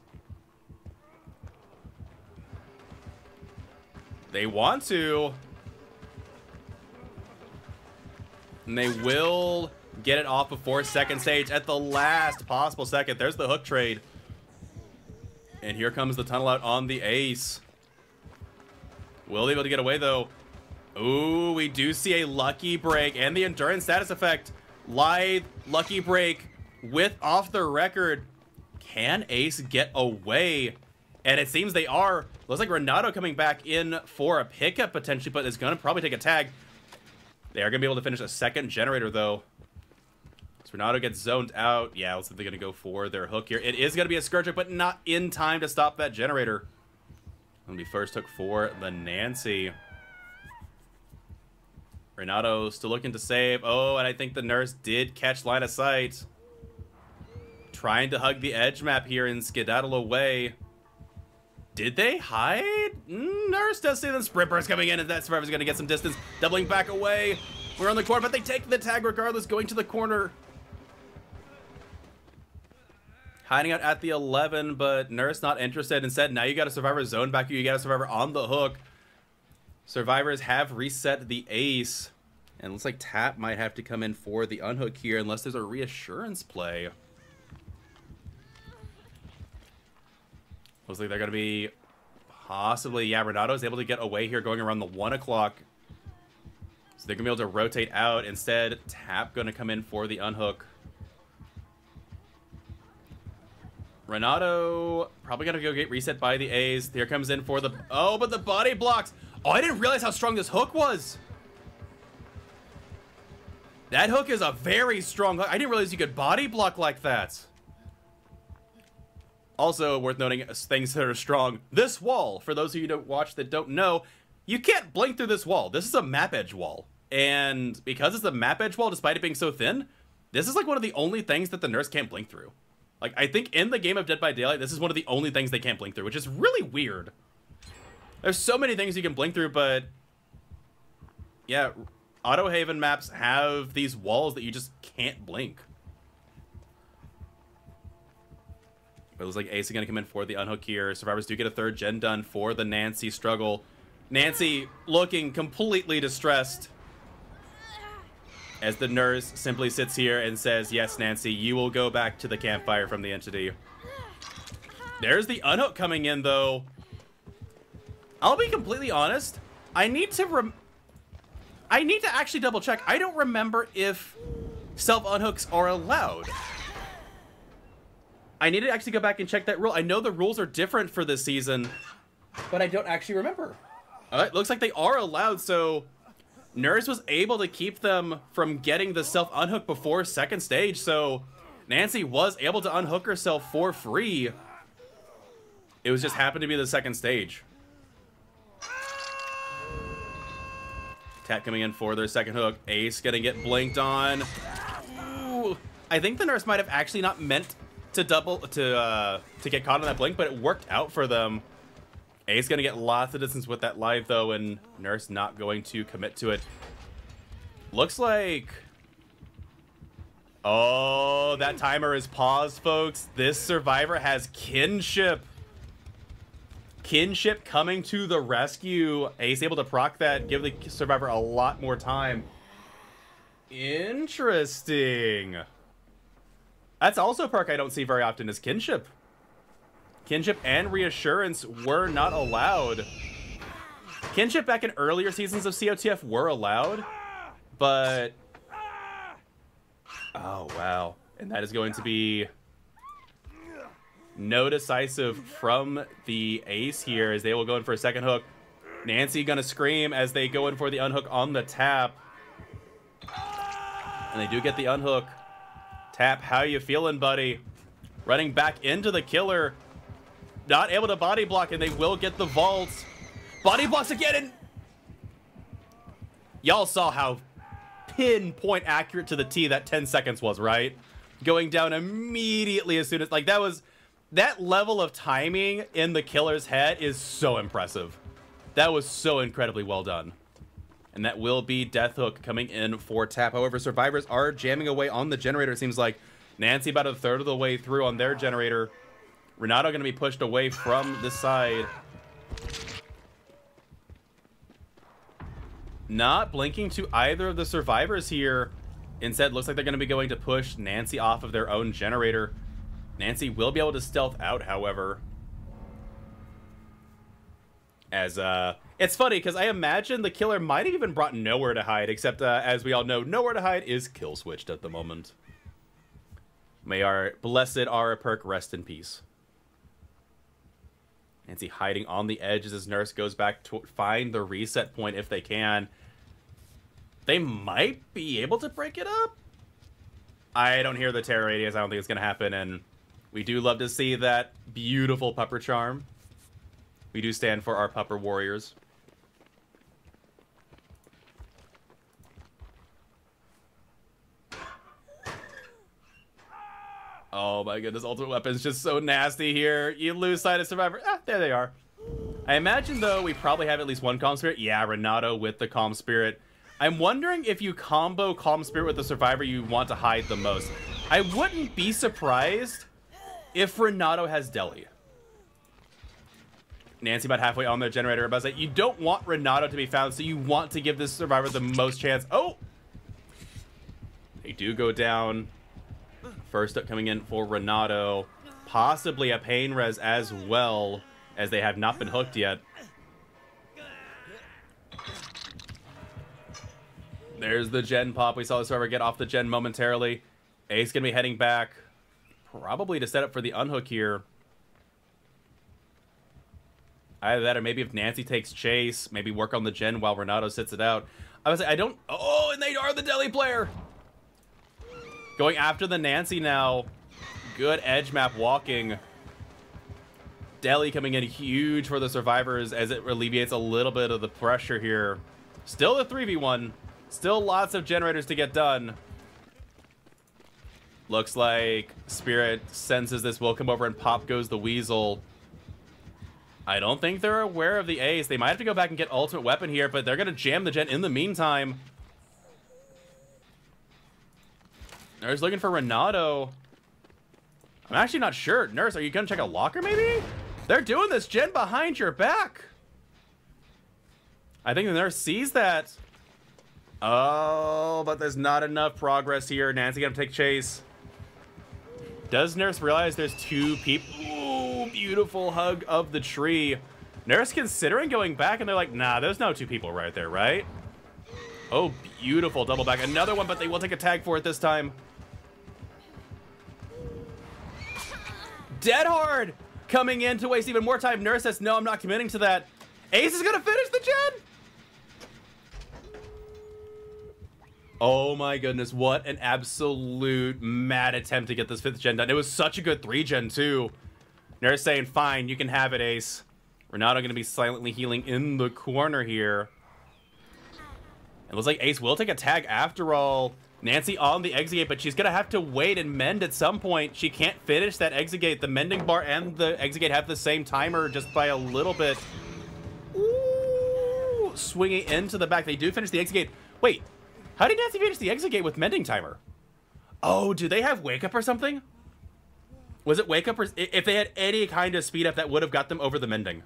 They want to. And they will get it off before second stage at the last possible second. There's the hook trade. And here comes the tunnel out on the Ace. Will they be able to get away, though? Ooh, we do see a lucky break and the endurance status effect. Lithe lucky break with off the record. Can Ace get away? And it seems they are. Looks like Renato coming back in for a pickup potentially, but is going to probably take a tag. They are going to be able to finish a second generator, though. So Renato gets zoned out. Yeah, looks like they're going to go for their hook here. It is going to be a Scourge hook, but not in time to stop that generator. Going to be first hook for the Nancy. Renato still looking to save. Oh, and I think the Nurse did catch line of sight. Trying to hug the edge map here and skedaddle away. Did they hide? Nurse does see the sprint burst coming in, and that Survivor's going to get some distance. Doubling back away. We're on the corner, but they take the tag regardless, going to the corner. Hiding out at the 11, but Nurse not interested. Instead, now you got a Survivor zone back here. You got a Survivor on the hook. Survivors have reset the Ace. And it looks like Tap might have to come in for the unhook here, unless there's a reassurance play. Looks like they're going to be possibly... Yeah, Renato's able to get away here going around the 1 o'clock. So they're going to be able to rotate out. Instead, Tap going to come in for the unhook. Renato probably going to go get reset by the A's. Here comes in for the... Oh, but the body blocks. Oh, I didn't realize how strong this hook was. That hook is a very strong hook. I didn't realize you could body block like that. Also, worth noting, things that are strong. This wall, for those of you who don't watch that don't know, you can't blink through this wall. This is a map edge wall. And because it's a map edge wall, despite it being so thin, this is like one of the only things that the Nurse can't blink through. Like, I think in the game of Dead by Daylight, this is one of the only things they can't blink through, which is really weird. There's so many things you can blink through, but... yeah, Auto Haven maps have these walls that you just can't blink. It looks like Ace is going to come in for the unhook here. Survivors do get a third gen done for the Nancy struggle. Nancy looking completely distressed as the Nurse simply sits here and says, yes, Nancy, you will go back to the campfire from the entity. There's the unhook coming in, though. I'll be completely honest. I need to actually double check. I don't remember if self unhooks are allowed. I need to actually go back and check that rule. I know the rules are different for this season, but I don't actually remember. It looks like they are allowed, so Nurse was able to keep them from getting the self-unhook before second stage, so Nancy was able to unhook herself for free. It was just happened to be the second stage. Tap coming in for their second hook. Ace gonna get blinked on. Ooh. I think the Nurse might have actually not meant to get caught on that blink, but it worked out for them. Ace gonna get lots of distance with that live though, and Nurse not going to commit to it. Looks like... Oh, that timer is paused, folks. This survivor has kinship. Kinship coming to the rescue. Ace able to proc that, give the survivor a lot more time. Interesting. That's also a perk I don't see very often is kinship. Kinship and reassurance were not allowed. Kinship back in earlier seasons of COTF were allowed, but... Oh, wow. And that is going to be no decisive from the Ace here as they will go in for a second hook. Nancy gonna scream as they go in for the unhook on the tap. And they do get the unhook. Tap, how you feeling, buddy? Running back into the killer. Not able to body block, and they will get the vault. Body blocks again, and... Y'all saw how pinpoint accurate to the T that 10 seconds was, right? Going down immediately as soon as... Like, that was... That level of timing in the killer's head is so impressive. That was so incredibly well done. And that will be Death Hook coming in for tap. However, survivors are jamming away on the generator. It seems like Nancy about a third of the way through on their generator. Renato going to be pushed away from this side. Not blinking to either of the survivors here. Instead, looks like they're going to be going to push Nancy off of their own generator. Nancy will be able to stealth out, however. As, it's funny, because I imagine the killer might have even brought Nowhere to Hide, except, as we all know, Nowhere to Hide is kill switched at the moment. May our blessed Aura perk rest in peace. Nancy hiding on the edge as his Nurse goes back to find the reset point if they can. They might be able to break it up. I don't hear the terror radius. I don't think it's going to happen, and we do love to see that beautiful pupper charm. We do stand for our pupper warriors. Oh my goodness, ultimate weapon's just so nasty here. You lose sight of survivor. Ah, there they are. I imagine, though, we probably have at least one Calm Spirit. Yeah, Renato with the Calm Spirit. I'm wondering if you combo Calm Spirit with the survivor you want to hide the most. I wouldn't be surprised if Renato has Deli. Nancy about halfway on their generator. About to say, you don't want Renato to be found, so you want to give this survivor the most chance. Oh! They do go down. First up coming in for Renato. Possibly a pain res as well, as they have not been hooked yet. There's the gen pop. We saw the server get off the gen momentarily. Ace gonna be heading back, probably to set up for the unhook here. Either that or maybe if Nancy takes chase, maybe work on the gen while Renato sits it out. I would say I don't... Oh, and they are the Deli player! Going after the Nancy now. Good edge map walking. Deli coming in huge for the survivors as it alleviates a little bit of the pressure here. Still a 3v1. Still lots of generators to get done. Looks like Spirit senses this will come over and pop goes the Weasel. I don't think they're aware of the Ace. They might have to go back and get ultimate weapon here, but they're going to jam the gen in the meantime. Nurse looking for Renato. I'm actually not sure. Nurse, are you going to check a locker maybe? They're doing this gen behind your back. I think the Nurse sees that. Oh, but there's not enough progress here. Nancy going to take chase. Does Nurse realize there's two people? Ooh, beautiful hug of the tree. Nurse considering going back, and they're like, nah, there's no two people right there, right? Oh, beautiful double back. Another one, but they will take a tag for it this time. Dead hard coming in to waste even more time. Nurse says, no, I'm not committing to that. Ace is gonna finish the gen. Oh my goodness, what an absolute mad attempt to get this 5th gen done. It was such a good 3 gen too. Nurse saying, fine, you can have it, Ace. Renato gonna be silently healing in the corner here. It looks like Ace will take a tag after all. Nancy on the exit gate, but she's gonna have to wait and mend at some point. She can't finish that exit gate. The mending bar and the exit gate have the same timer just by a little bit. Ooh, swinging into the back. They do finish the exit gate. Wait, how did Nancy finish the exit gate with mending timer? Oh, do they have wake up or something? Was it wake up, or if they had any kind of speed up that would have got them over the mending?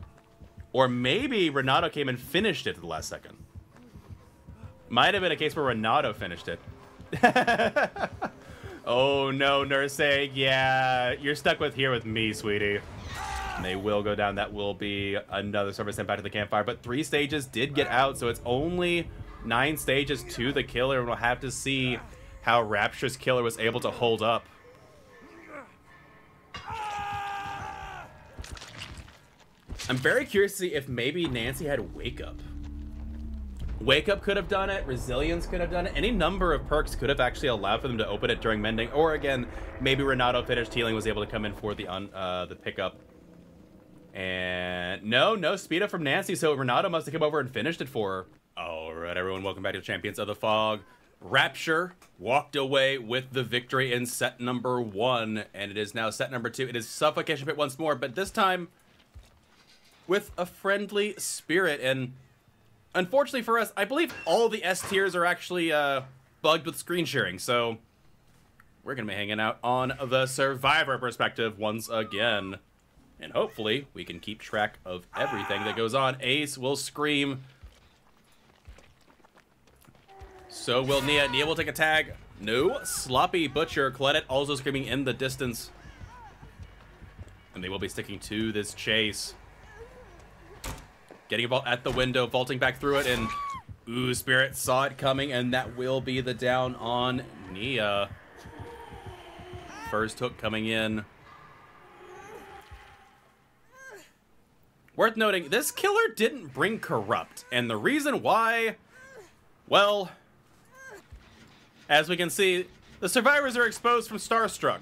Or maybe Renato came and finished it at the last second. Might have been a case where Renato finished it. Oh no, Nurse saying, yeah, you're stuck with here with me, sweetie. And they will go down. That will be another service sent back to the campfire. But 3 stages did get out, so it's only 9 stages to the killer. And we'll have to see how Rapture's killer was able to hold up. I'm very curious to see if maybe Nancy had Wake Up. Wake Up could have done it. Resilience could have done it. Any number of perks could have actually allowed for them to open it during mending. Or again, maybe Renato finished healing, was able to come in for the pickup. And no speed up from Nancy. So Renato must have come over and finished it for her. All right, everyone, welcome back to Champions of the Fog. Rapture walked away with the victory in set number 1, and it is now set number 2. It is Suffocation Pit once more, but this time with a friendly spirit. And unfortunately for us, I believe all the S tiers are actually bugged with screen sharing, so we're going to be hanging out on the Survivor perspective once again. And hopefully we can keep track of everything that goes on. Ace will scream. So will Nia. Nia will take a tag. No. Sloppy Butcher. Colette also screaming in the distance. And they will be sticking to this chase. Getting a vault at the window, vaulting back through it, and ooh, Spirit saw it coming, and that will be the down on Nia. First hook coming in. Worth noting, this killer didn't bring Corrupt, and the reason why, well, as we can see, the survivors are exposed from Starstruck.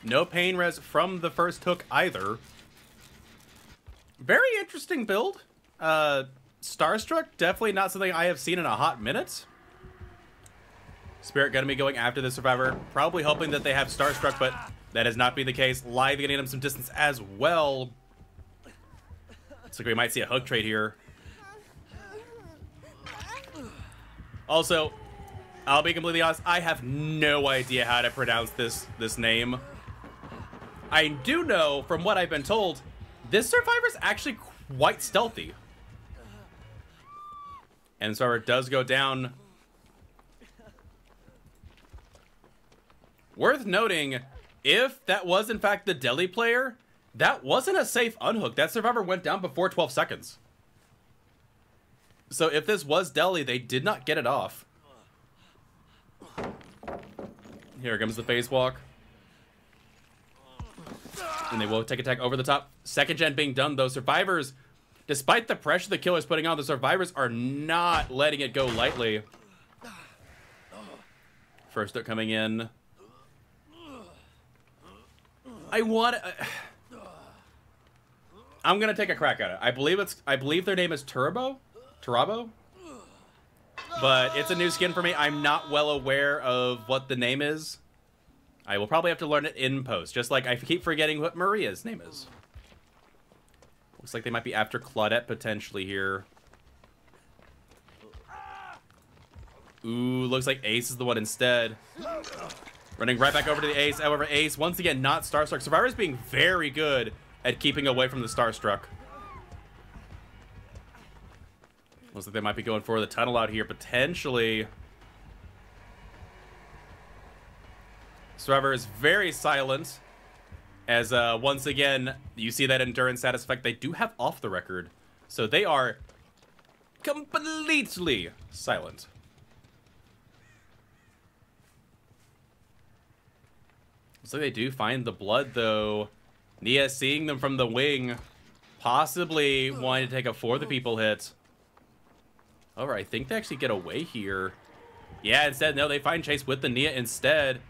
No pain res from the first hook either. Very interesting build. Starstruck, definitely not something I have seen in a hot minute. Spirit gonna be going after the survivor, probably hoping that they have Starstruck, but that has not been the case. Live getting him some distance as well. Looks like we might see a hook trade here. Also, I'll be completely honest, I have no idea how to pronounce this name. I do know, from what I've been told, this survivor's actually quite stealthy. And the survivor does go down. Worth noting, if that was in fact the deli player, that wasn't a safe unhook. That survivor went down before 12 seconds. So if this was deli, they did not get it off. Here comes the face walk. And they will take a tag over the top. Second gen being done, though. Survivors, despite the pressure the killer's putting on, the survivors are not letting it go lightly. First hook coming in. I'm gonna take a crack at it. I believe their name is Turabo? But it's a new skin for me. I'm not well aware of what the name is. I will probably have to learn it in post, just like I keep forgetting what Maria's name is. Looks like they might be after Claudette potentially here. Ooh, looks like Ace is the one instead. Running right back over to the Ace. However, Ace, once again, not Starstruck. Survivor's being very good at keeping away from the Starstruck. Looks like they might be going for the tunnel out here, potentially. Survivor is very silent, as once again, you see that endurance status effect. They do have off the record, so they are completely silent. So they do find the blood, though. Nia seeing them from the wing, possibly wanting to take a For the People hit. All right, I think they actually get away here. Yeah, instead, no, they find Chase with the Nia instead.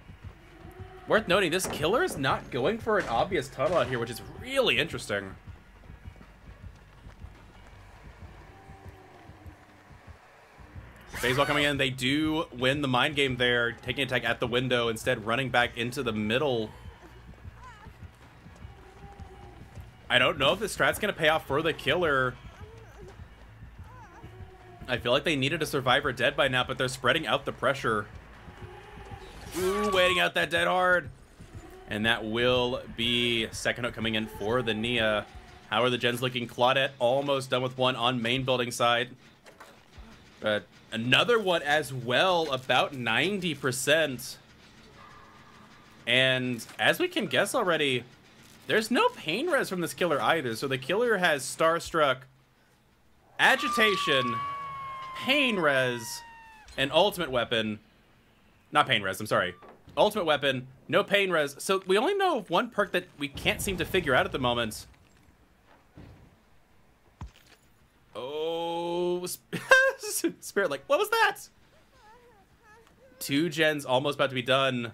Worth noting, this killer is not going for an obvious tunnel out here, which is really interesting. Baseball coming in, they do win the mind game there, taking attack at the window, instead running back into the middle. I don't know if this strat's going to pay off for the killer. I feel like they needed a survivor dead by now, but they're spreading out the pressure. Ooh, waiting out that dead hard. And that will be second hook coming in for the Nia. How are the gens looking? Claudette almost done with one on main building side. But another one as well, about 90%. And as we can guess already, there's no pain res from this killer either. So the killer has Starstruck, Agitation, pain res, and ultimate weapon. Not pain res, I'm sorry. Ultimate weapon, no pain res. So we only know of one perk that we can't seem to figure out at the moment. Oh, Spirit, like, what was that? 2 gens almost about to be done.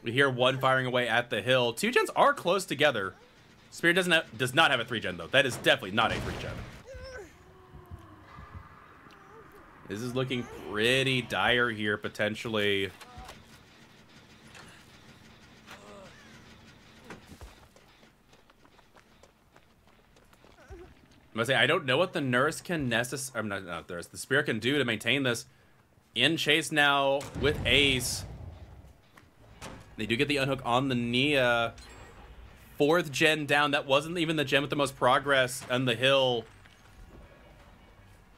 We hear one firing away at the hill. 2 gens are close together. Spirit does not have a 3-gen, though. That is definitely not a 3-gen. This is looking pretty dire here, potentially. I'm gonna say, I don't know what the nurse can necessarily... I'm not nurse. The Spirit can do to maintain this. In chase now with Ace. They do get the unhook on the Nia. 4th gen down. That wasn't even the gen with the most progress on the hill.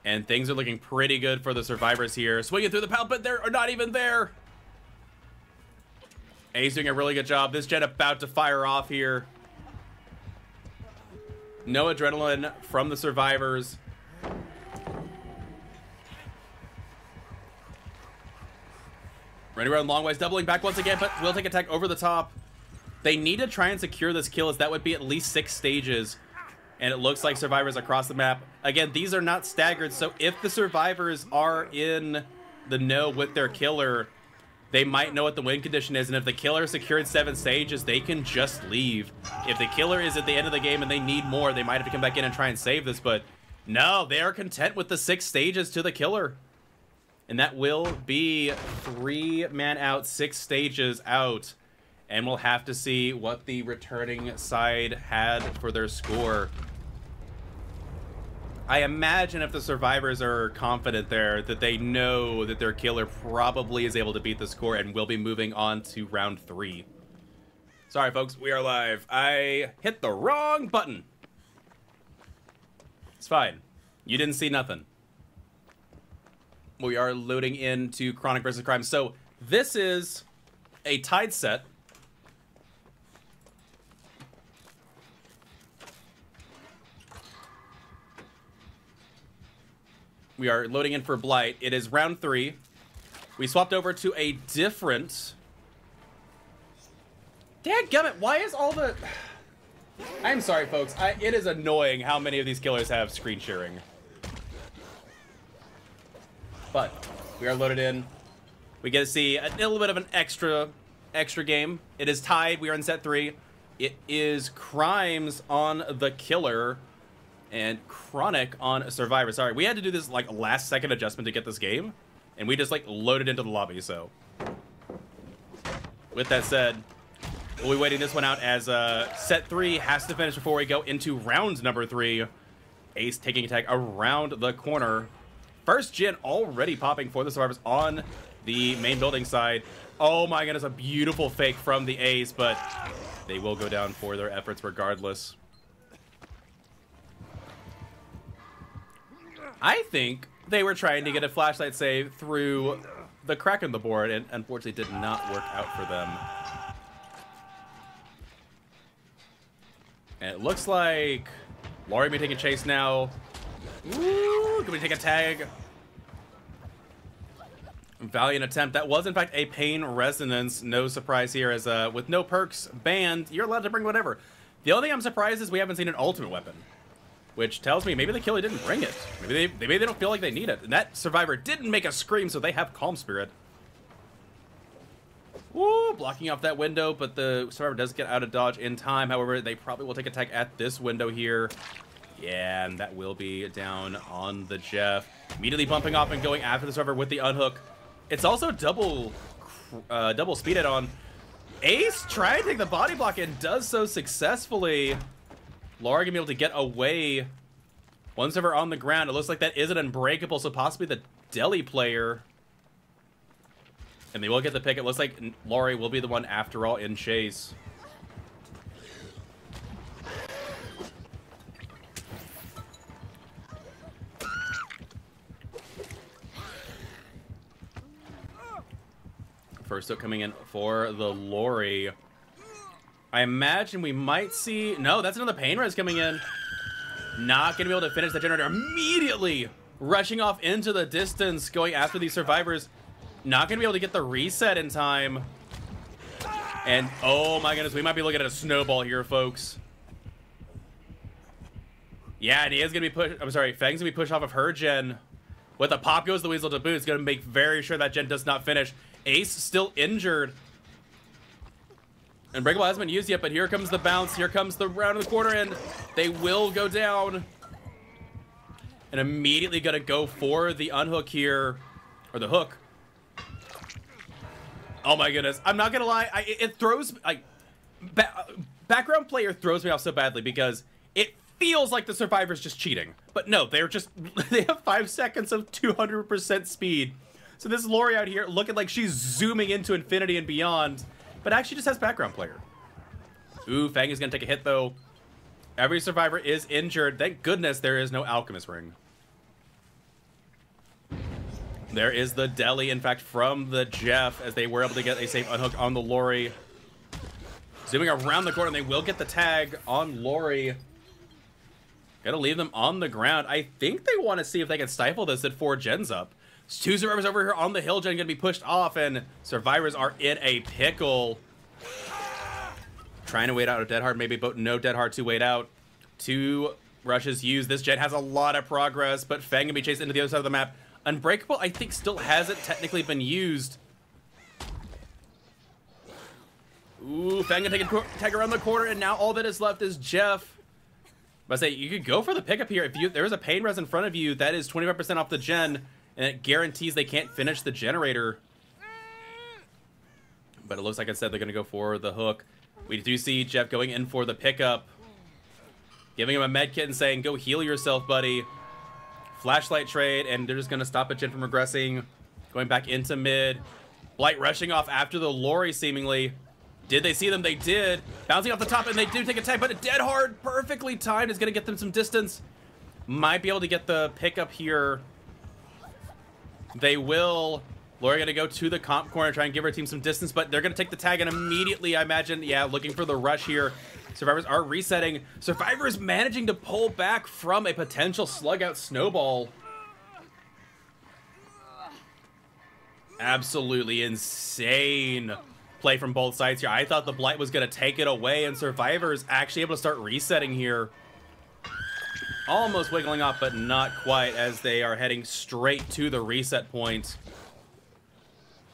And things are looking pretty good for the survivors here. Swinging through the pallet, but they're not even there. Ace doing a really good job. This gen about to fire off here. No adrenaline from the survivors. Running around long ways, doubling back once again, but will take attack over the top. They need to try and secure this kill, as that would be at least 6 stages. And it looks like survivors across the map. Again, these are not staggered, so if the survivors are in the know with their killer, they might know what the win condition is, and if the killer secured 7 stages, they can just leave. If the killer is at the end of the game and they need more, they might have to come back in and try and save this, but no, they are content with the 6 stages to the killer. And that will be 3 man out, 6 stages out. And we'll have to see what the returning side had for their score. I imagine if the survivors are confident there, that they know that their killer probably is able to beat the score and will be moving on to round 3. Sorry, folks, we are live. I hit the wrong button. It's fine. You didn't see nothing. We are loading into Chronic vs. Crime. So this is a tied set. We are loading in for Blight. It is round 3. We swapped over to a different... Dadgummit, why is all the... I'm sorry, folks. It is annoying how many of these killers have screen sharing. But we are loaded in. We get to see a little bit of an extra game. It is tied. We are in set 3. It is Crimes on the Killer and Chronic on a Survivor. Sorry, we had to do this like last second adjustment to get this game, and we just like loaded into the lobby. So with that said, we'll be waiting this one out as set 3 has to finish before we go into round number 3. Ace taking attack around the corner. First gen already popping for the survivors on the main building side. Oh my goodness, a beautiful fake from the Ace, but they will go down for their efforts regardless. I think they were trying to get a flashlight save through the crack in the board, and unfortunately did not work out for them. And it looks like Laurie may take a chase now. Ooh, can we take a tag? Valiant attempt. That was, in fact, a pain resonance. No surprise here, as with no perks banned, you're allowed to bring whatever. The only thing I'm surprised is we haven't seen an ultimate weapon, which tells me maybe the killer didn't bring it. Maybe they don't feel like they need it. And that survivor didn't make a scream, so they have Calm Spirit. Woo, blocking off that window, but the survivor does get out of dodge in time. However, they probably will take a tag at this window here. Yeah, and that will be down on the Jeff. Immediately bumping off and going after the survivor with the unhook. It's also double speed on. Ace trying to take the body block and does so successfully. Laura gonna be able to get away. One server on the ground. It looks like that is an unbreakable, so possibly the deli player. And they will get the pick. It looks like Laurie will be the one after all in chase. First up coming in for the Lori. I imagine we might see... No, that's another pain res coming in. Not going to be able to finish the generator immediately. Rushing off into the distance, going after these survivors. Not going to be able to get the reset in time. And, oh my goodness, we might be looking at a snowball here, folks. Yeah, and he is going to be pushed... I'm sorry, Fang's going to be pushed off of her gen. With a pop goes the Weasel to boot. It's going to make very sure that gen does not finish. Ace still injured. Unbreakable hasn't been used yet, but here comes the bounce. Here comes the round of the corner, and they will go down. And immediately gonna go for the unhook here, or the hook. Oh my goodness! I'm not gonna lie. It throws background player throws me off so badly because it feels like the survivor's just cheating, but no, they're just they have 5 seconds of 200% speed. So this Lori out here looking like she's zooming into infinity and beyond, but actually just has background player. Ooh, Fang is going to take a hit, though. Every survivor is injured. Thank goodness there is no Alchemist Ring. There is the deli, in fact, from the Jeff, as they were able to get a safe unhook on the Lori. Zooming around the corner, and they will get the tag on Lori. Gotta leave them on the ground. I think they want to see if they can stifle this at 4 gens up. Two survivors over here on the hill gen gonna be pushed off, and survivors are in a pickle. Trying to wait out a dead hard, maybe, but no dead hard to wait out. 2 rushes used. This gen has a lot of progress, but Fang gonna be chased into the other side of the map. Unbreakable, I think, still hasn't technically been used. Ooh, Fang gonna take a tag around the corner, and now all that is left is Jeff. But I say, you could go for the pickup here. If there's a pain res in front of you, that is 25% off the gen. And it guarantees they can't finish the generator. But it looks like I said they're going to go for the hook. We do see Jeff going in for the pickup. Giving him a med kit and saying, go heal yourself, buddy. Flashlight trade, and they're just going to stop a gen from regressing. Going back into mid. Blight rushing off after the Lori, seemingly. Did they see them? They did. Bouncing off the top, and they do take a tag, but a dead hard, perfectly timed, is going to get them some distance. Might be able to get the pickup here. They will. Lori gonna go to the comp corner, try and give her team some distance, but they're gonna take the tag, and immediately, I imagine, yeah, looking for the rush here. Survivors are resetting. Survivors managing to pull back from a potential slug out snowball. Absolutely insane play from both sides here. I thought the Blight was gonna take it away, and Survivors actually able to start resetting here. Almost wiggling off, but not quite, as they are heading straight to the reset point.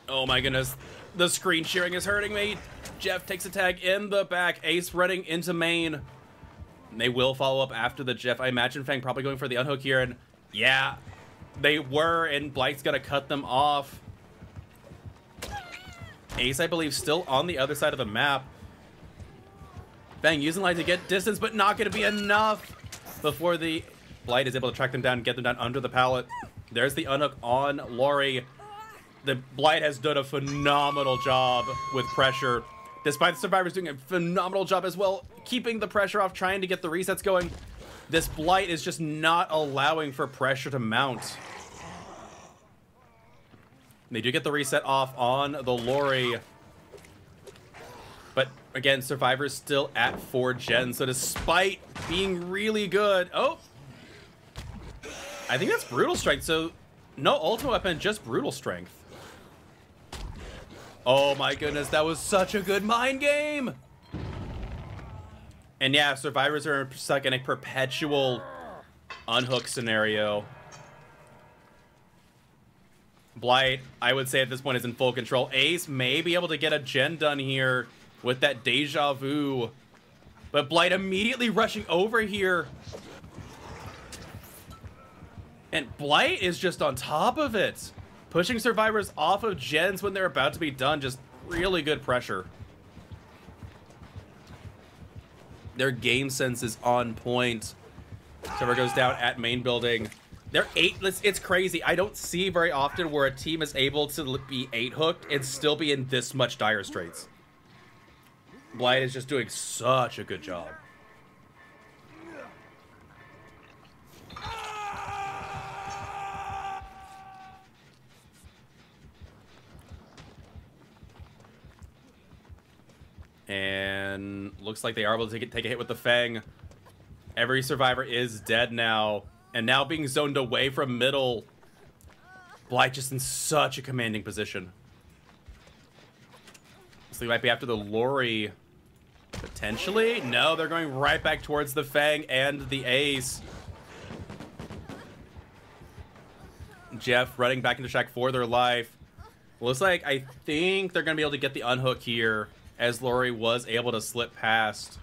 Oh my goodness. The screen sharing is hurting me. Jeff takes a tag in the back. Ace running into main. And they will follow up after the Jeff. I imagine Fang probably going for the unhook here. And yeah, they were, and Blight's going to cut them off. Ace, I believe, still on the other side of the map. Fang using light to get distance, but not going to be enough before the Blight is able to track them down and get them down under the pallet. There's the unhook on Lori. The Blight has done a phenomenal job with pressure, despite the survivors doing a phenomenal job as well, keeping the pressure off, trying to get the resets going. This Blight is just not allowing for pressure to mount. They do get the reset off on the Lori. But again, survivors still at 4 gens, so despite being really good... Oh! I think that's Brutal Strength, so no ultimate weapon, just Brutal Strength. Oh my goodness, that was such a good mind game! And yeah, survivors are stuck in a perpetual unhook scenario. Blight, I would say at this point, is in full control. Ace may be able to get a gen done here with that deja vu. But Blight immediately rushing over here. And Blight is just on top of it. Pushing survivors off of gens when they're about to be done. Just really good pressure. Their game sense is on point. Server goes down at main building. They're 8. It's crazy. I don't see very often where a team is able to be 8 hooked and still be in this much dire straits. Blight is just doing such a good job. And looks like they are able to take a hit with the Fang. Every survivor is dead now. And now being zoned away from middle. Blight just in such a commanding position. So they might be after the Lori. Potentially? No, they're going right back towards the Fang and the Ace. Jeff running back into Shack for their life. Looks like I think they're going to be able to get the unhook here, as Lori was able to slip past.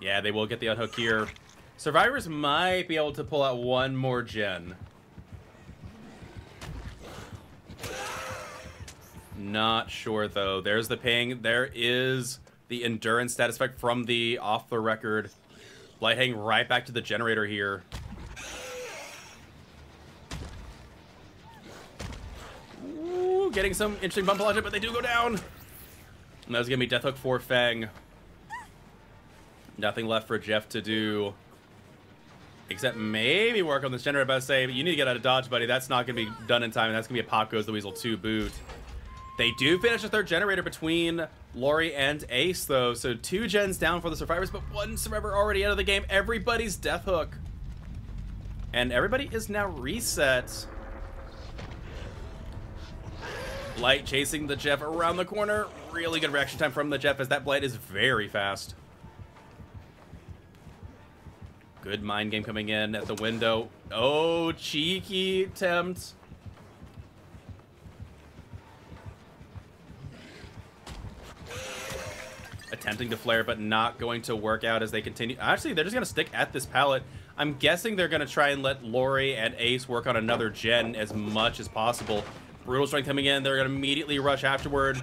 Yeah, they will get the unhook here. Survivors might be able to pull out one more gen. Not sure, though. There's the ping. There is the endurance status effect from the off-the-record. Blight heading right back to the generator here. Ooh, getting some interesting bump logic, but they do go down. And that was going to be Death Hook for Fang. Nothing left for Jeff to do. Except maybe work on this generator, but I say, you need to get out of dodge, buddy. That's not going to be done in time, and that's going to be a Pop Goes the Weasel 2 boot. They do finish the third generator between Lori and Ace, though. So 2 gens down for the survivors, but 1 survivor already out of the game. Everybody's Death Hook. And everybody is now reset. Blight chasing the Jeff around the corner. Really good reaction time from the Jeff, as that Blight is very fast. Good mind game coming in at the window. Oh, cheeky attempt. Attempting to flare, but not going to work out as they continue. Actually, they're just going to stick at this pallet. I'm guessing they're going to try and let Lori and Ace work on another gen as much as possible. Brutal Strength coming in. They're going to immediately rush afterward.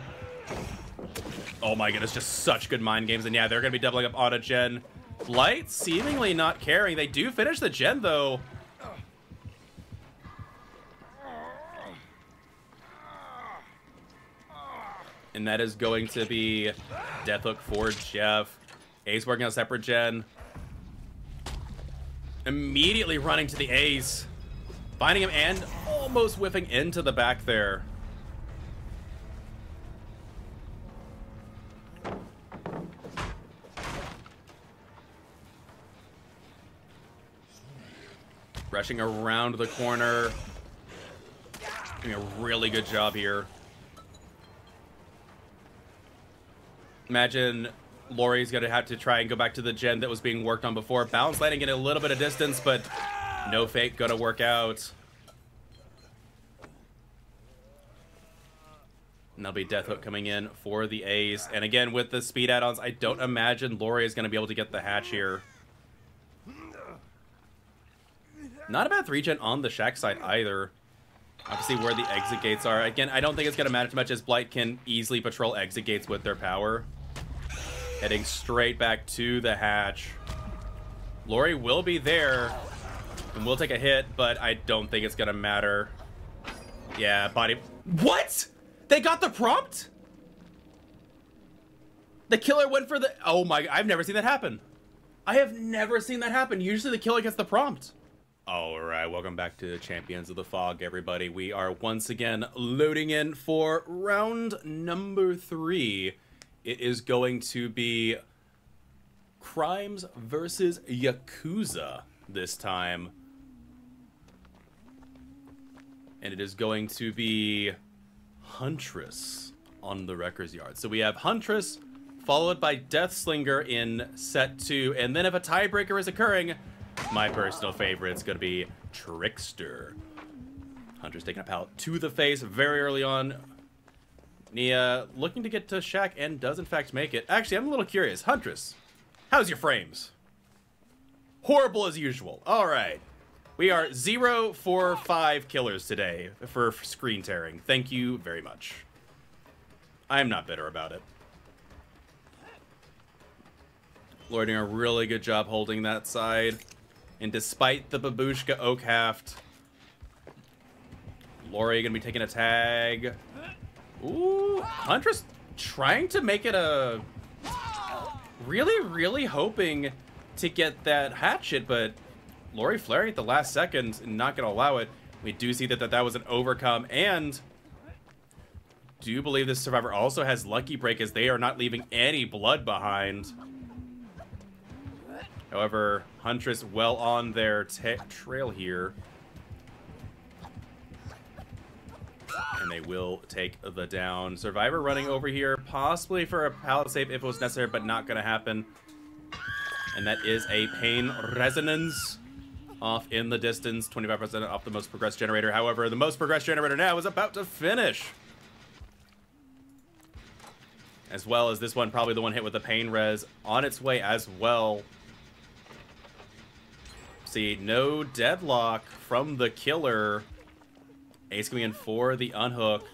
Oh my goodness, just such good mind games. And yeah, they're going to be doubling up on a gen. Blight seemingly not caring. They do finish the gen, though. And that is going to be Death Hook for Jeff. Ace working on a separate gen. Immediately running to the Ace. Finding him and almost whiffing into the back there. Rushing around the corner. Doing a really good job here. Imagine Lori's going to have to try and go back to the gen that was being worked on before. Balance landing in a little bit of distance, but no fake going to work out. And that'll be Death Hook coming in for the Ace. And again, with the speed add-ons, I don't imagine Lori is going to be able to get the hatch here. Not a bad 3-gen on the Shack side either. Obviously where the exit gates are. Again, I don't think it's going to matter too much, as Blight can easily patrol exit gates with their power. Heading straight back to the hatch. Lori will be there and will take a hit, but I don't think it's going to matter. Yeah, body... What? They got the prompt? The killer went for the... Oh my... I've never seen that happen. I have never seen that happen. Usually the killer gets the prompt. Alright, welcome back to Champions of the Fog, everybody. We are once again loading in for round number 3. It is going to be Crimes versus Yakuza this time. And it is going to be Huntress on the Wrecker's Yard. So we have Huntress, followed by Deathslinger in set 2. And then if a tiebreaker is occurring, my personal favorite is going to be Trickster. Huntress taking a pallet to the face very early on. Nia looking to get to Shaq and does in fact make it. Actually, I'm a little curious. Huntress, how's your frames? Horrible as usual. All right. We are 0 for 5 killers today for screen tearing. Thank you very much. I'm not bitter about it. Lori doing a really good job holding that side. And despite the Babushka Oak Haft, Lori gonna be taking a tag. Ooh, Huntress trying to make it a... Really hoping to get that hatchet, but Lori flaring at the last second and not gonna allow it. We do see that was an overcome, and do believe this survivor also has Lucky Break, as they are not leaving any blood behind. However, Huntress well on their trail here. And they will take the down. Survivor running over here, possibly for a pallet save if it was necessary, but not going to happen. And that is a Pain Resonance off in the distance. 25% off the most progressed generator. However, the most progressed generator now is about to finish. As well as this one, probably the one hit with the Pain Res on its way as well. See, no deadlock from the killer. Ace coming in for the unhook.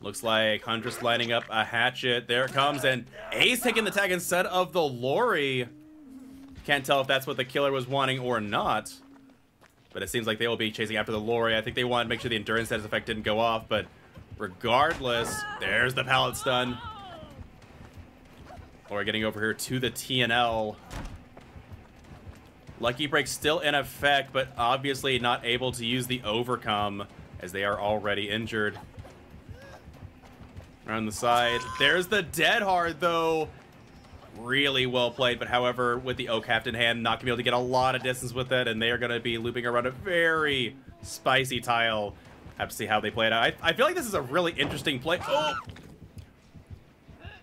Looks like Huntress lining up a hatchet. There it comes, and Ace taking the tag instead of the Lori. Can't tell if that's what the killer was wanting or not. But it seems like they will be chasing after the Lori. I think they wanted to make sure the endurance status effect didn't go off, but regardless, there's the pallet stun. Lori getting over here to the TNL. Lucky Break still in effect, but obviously not able to use the overcome as they are already injured. Around the side. There's the Dead Hard, though. Really well played, but however, with the Oak Haft in hand, not going to be able to get a lot of distance with it, and they are going to be looping around a very spicy tile. Have to see how they play it out. I feel like this is a really interesting play. Oh!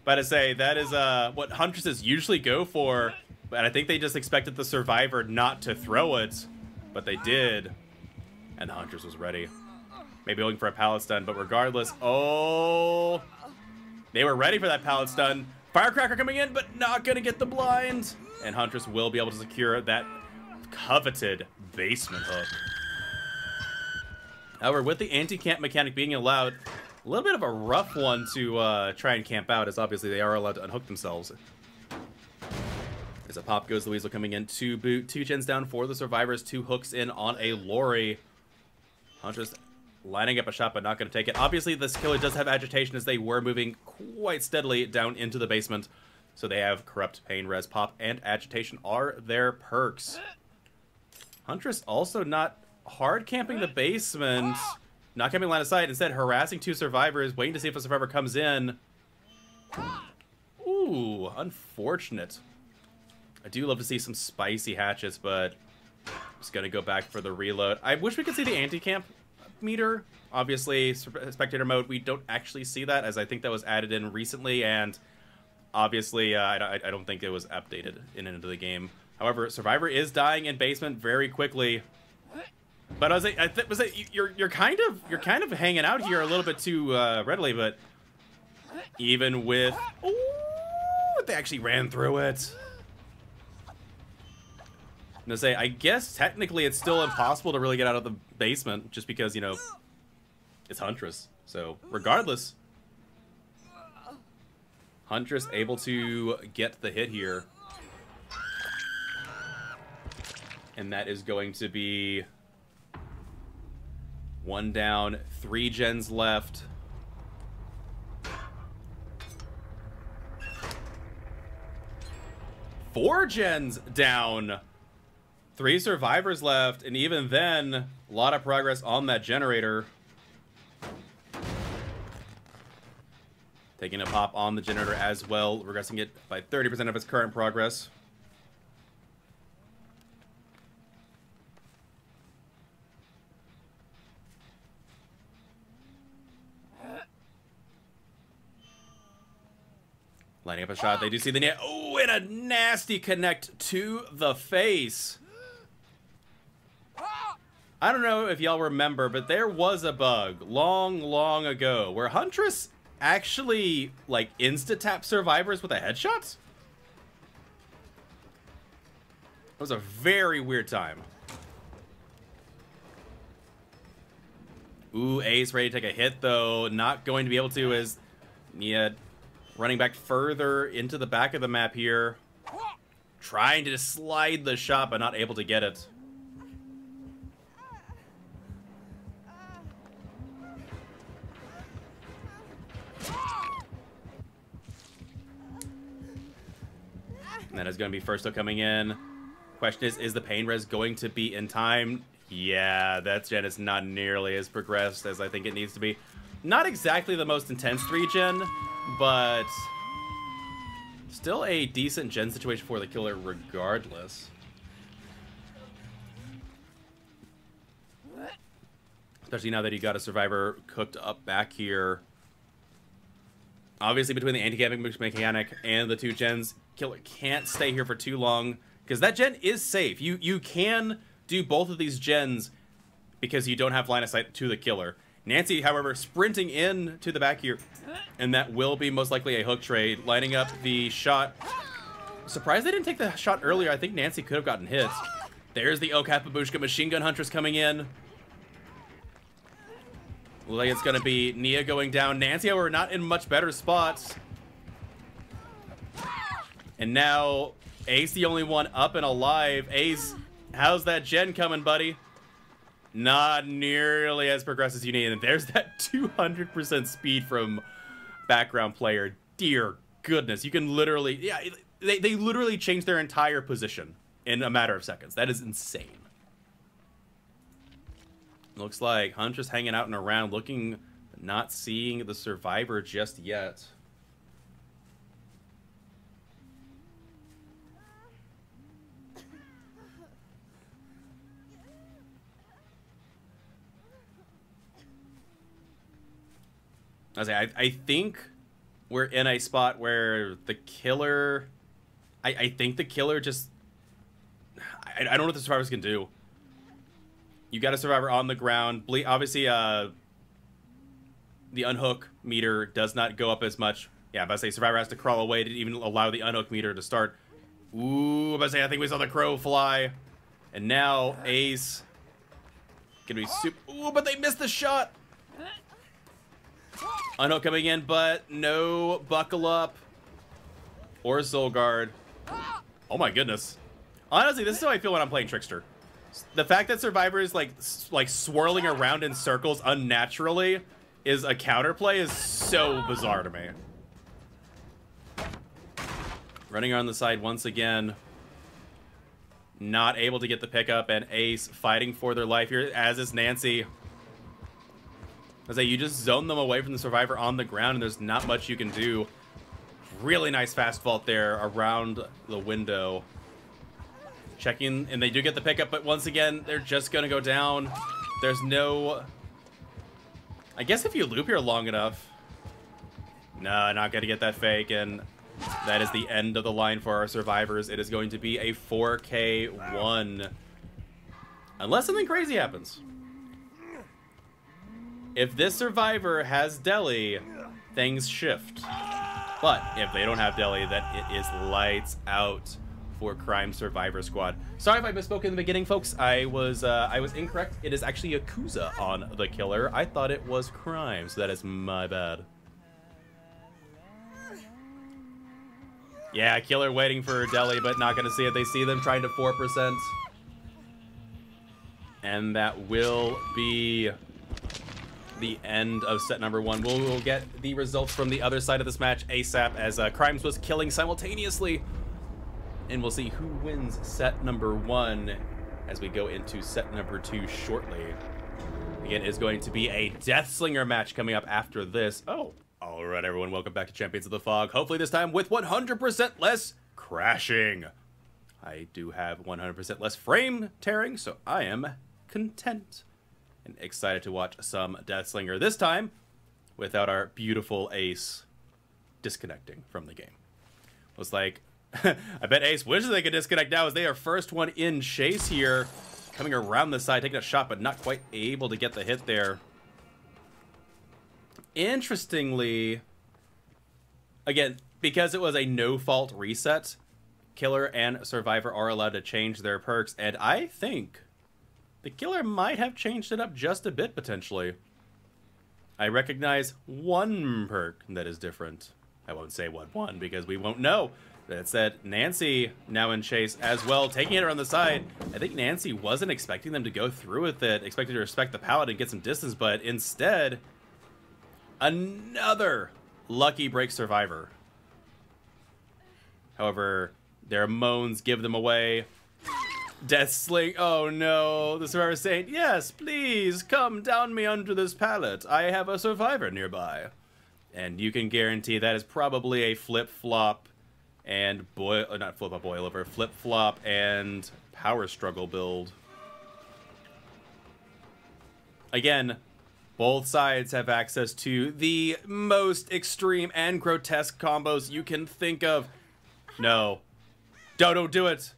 But to say, that is what Huntresses usually go for, but I think they just expected the Survivor not to throw it, but they did, and the Huntress was ready. Maybe looking for a pallet stun, but regardless, oh, they were ready for that pallet stun. Firecracker coming in, but not gonna get the blind, and Huntress will be able to secure that coveted basement hook. However, with the anti-camp mechanic being allowed, a little bit of a rough one to try and camp out, as obviously they are allowed to unhook themselves. As a pop goes the Weasel coming in to boot. 2 gens down for the Survivors, 2 hooks in on a Lori. Huntress lining up a shot, but not going to take it. Obviously, this killer does have agitation, as they were moving quite steadily down into the basement. So they have Corrupt, Pain, Res, Pop, and Agitation are their perks. Huntress also not hard camping the basement. Not camping line of sight. Instead, harassing 2 Survivors, waiting to see if a Survivor comes in. Ooh, unfortunate. I do love to see some spicy hatchets, but I'm just going to go back for the reload. I wish we could see the anti-camp meter. Obviously, spectator mode, we don't actually see that, as I think that was added in recently, and obviously I don't think it was updated into the game. However, Survivor is dying in basement very quickly. But you're kind of hanging out here a little bit too readily, but even with, ooh, they actually ran through it. I'm gonna say, I guess technically it's still impossible to really get out of the basement, just because, you know, it's Huntress. So regardless, Huntress able to get the hit here, and that is going to be 1 down, 3 gens left. Four gens down. 3 Survivors left, and even then, a lot of progress on that generator. Taking a pop on the generator as well, regressing it by 30% of its current progress. Lining up a shot. They do see the net. Oh, and a nasty connect to the face. I don't know if y'all remember, but there was a bug long ago where Huntress actually, like, insta-tap survivors with a headshot? It was a very weird time. Ooh, Ace ready to take a hit, though. Not going to be able to as Nia running back further into the back of the map here. Trying to slide the shot, but not able to get it. And that is going to be Firsto coming in. Question is the pain res going to be in time? Yeah, that gen is not nearly as progressed as I think it needs to be. Not exactly the most intense 3-gen, but still a decent gen situation for the killer regardless. Especially now that he got a survivor cooked up back here. Obviously, between the anti-camping mechanic and the 2 gens, killer can't stay here for too long because that gen is safe. You can do both of these gens because you don't have line of sight to the killer. Nancy, however, sprinting in to the back here, and that will be most likely a hook trade, lining up the shot. Surprised they didn't take the shot earlier. I think Nancy could have gotten hit. There's the Okap Babushka Machine Gun Huntress coming in. Looks like it's going to be Nia going down. Nancy, however, not in much better spots. And now Ace, the only one up and alive. Ace, how's that gen coming, buddy? Not nearly as progressed as you need. And there's that 200% speed from background player. Dear goodness, you can literally... Yeah, they literally changed their entire position in a matter of seconds. That is insane. Looks like Huntress hanging out and around, looking, not seeing the survivor just yet. I think we're in a spot where the killer... I think the killer just... I don't know what the survivors can do. You got a survivor on the ground. Obviously, the unhook meter does not go up as much. Yeah, I'm about to say survivor has to crawl away to even allow the unhook meter to start. Ooh, I'm about to say I think we saw the crow fly. And now Ace... Gonna be super... Ooh, but they missed the shot! Unhook coming in, but no buckle up or soul guard. Oh my goodness. Honestly, this is how I feel when I'm playing Trickster. The fact that Survivor is like swirling around in circles unnaturally is a counterplay is so bizarre to me. Running on the side once again. Not able to get the pickup, and Ace fighting for their life here, as is Nancy. I say you just zone them away from the survivor on the ground, and there's not much you can do. Really nice fast vault there around the window. Checking, and they do get the pickup, but once again, they're just going to go down. There's no... I guess if you loop here long enough... No, not going to get that fake, and that is the end of the line for our survivors. It is going to be a 4K1. Unless something crazy happens. If this survivor has Deli, things shift. But if they don't have Deli, then it is lights out for Crime Survivor Squad. Sorry if I misspoke in the beginning, folks. I was incorrect. It is actually Yakuza on the killer. I thought it was Crime, so that is my bad. Yeah, killer waiting for Deli, but not going to see it. They see them trying to 4%. And that will be the end of set number 1. We'll get the results from the other side of this match ASAP, as Crimes was killing simultaneously. And we'll see who wins set number 1 as we go into set number 2 shortly. Again, it's going to be a Death Slinger match coming up after this. Oh, all right, everyone. Welcome back to Champions of the Fog. Hopefully this time with 100% less crashing. I do have 100% less frame tearing, so I am content and excited to watch some Death Slinger. This time without our beautiful Ace disconnecting from the game. Was like, I bet Ace wishes they could disconnect now as they are first one in chase here. Coming around the side, taking a shot, but not quite able to get the hit there. Interestingly, again, because it was a no-fault reset, Killer and Survivor are allowed to change their perks, and I think the Killer might have changed it up just a bit, potentially. I recognize one perk that is different. I won't say what one, because we won't know. That said, Nancy now in chase as well, taking it around the side. I think Nancy wasn't expecting them to go through with it, expecting to respect the pallet and get some distance, but instead, another lucky break Survivor. However, their moans give them away. Death Sling, oh no, the Survivor saying, yes, please, come down me under this pallet. I have a Survivor nearby. And you can guarantee that is probably a flip-flop and not flip-flop boil over, flip-flop and power struggle build. Again, both sides have access to the most extreme and grotesque combos you can think of. No. Don't do it.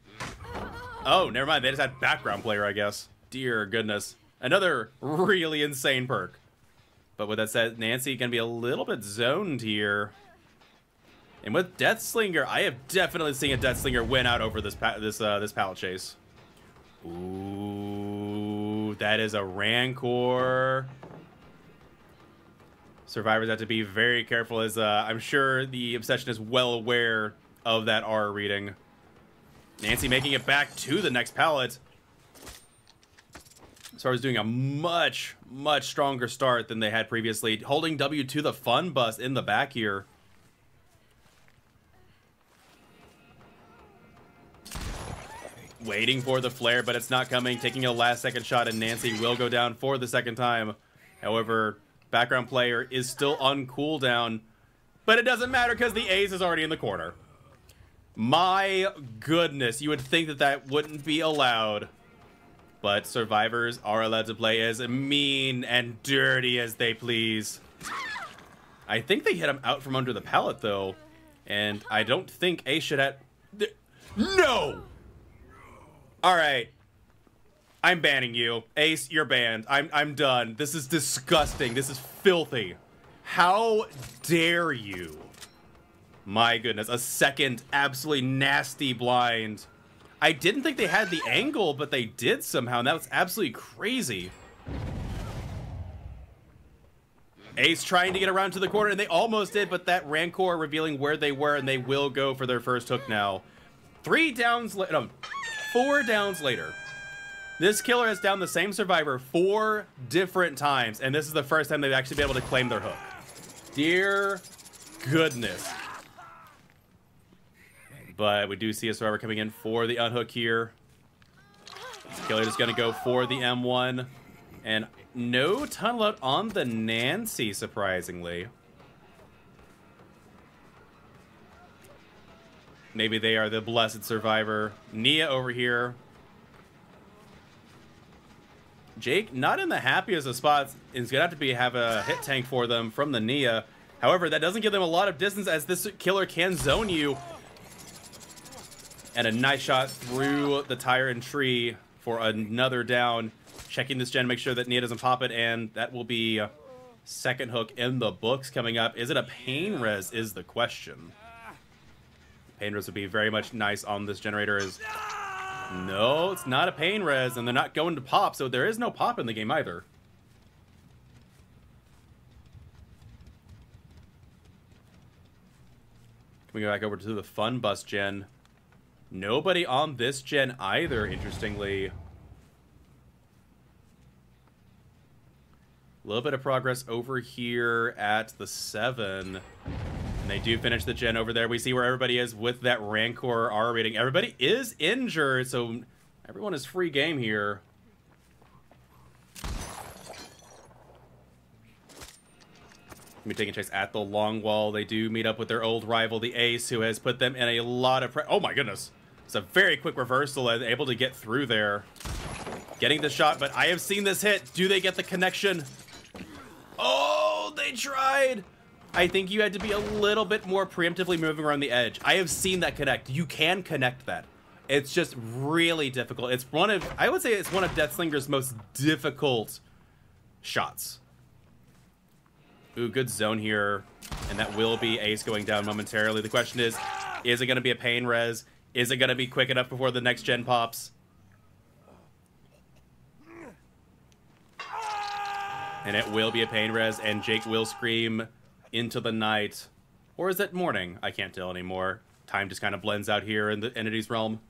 Oh, never mind. They just had background player, I guess. Dear goodness. Another really insane perk. But with that said, Nancy can be a little bit zoned here. And with Death Slinger, I have definitely seen a Death Slinger win out over this pallet chase. Ooh, that is a Rancor. Survivors have to be very careful, as I'm sure the Obsession is well aware of that R reading. Nancy making it back to the next pallet. Survivors doing a much stronger start than they had previously. Holding W to the fun bus in the back here. Waiting for the flare, but it's not coming. Taking a last-second shot, and Nancy will go down for the second time. However, background player is still on cooldown, but it doesn't matter because the ace is already in the corner. My goodness, you would think that that wouldn't be allowed. But Survivors are allowed to play as mean and dirty as they please. I think they hit him out from under the pallet, though. And I don't think Ace should have... No! Alright. I'm banning you. Ace, you're banned. I'm done. This is disgusting. This is filthy. How dare you? My goodness. A second absolutely nasty blind. I didn't think they had the angle, but they did somehow, and that was absolutely crazy. Ace trying to get around to the corner, and they almost did, but that Rancor revealing where they were, and they will go for their first hook now. 4 downs later. This killer has downed the same Survivor 4 different times, and this is the first time they've actually been able to claim their hook. Dear goodness. But we do see a Survivor coming in for the unhook here. This killer is going to go for the M1. And no tunnel out on the Nancy, surprisingly. Maybe they are the blessed Survivor. Nia over here. Jake, not in the happiest of spots, is going to have to have a hit tank for them from the Nia. However, that doesn't give them a lot of distance, as this killer can zone you. And a nice shot through the tire and tree for another down. Checking this gen to make sure that Nia doesn't pop it, and that will be a second hook in the books coming up. Is it a pain res is the question. Pain res would be very much nice on this generator. No, it's not a pain res, and they're not going to pop, so there is no pop in the game either. Coming back over to the fun bus gen. Nobody on this gen either, interestingly. A little bit of progress over here at the 7. And they do finish the gen over there. We see where everybody is with that Rancor R rating. Everybody is injured, so everyone is free game here. Be taking chase at the long wall. They do meet up with their old rival, the Ace, who has put them in a lot of oh my goodness. It's a very quick reversal, and able to get through there. Getting the shot, but I have seen this hit. Do they get the connection? Oh, they tried. I think you had to be a little bit more preemptively moving around the edge. I have seen that connect. You can connect that. It's just really difficult. It's one of, I would say it's one of Deathslinger's most difficult shots. Ooh, good zone here. And that will be Ace going down momentarily. The question is it going to be a pain res? Is it going to be quick enough before the next gen pops? And it will be a pain res, and Jake will scream into the night. Or is it morning? I can't tell anymore. Time just kind of blends out here in the entity's realm.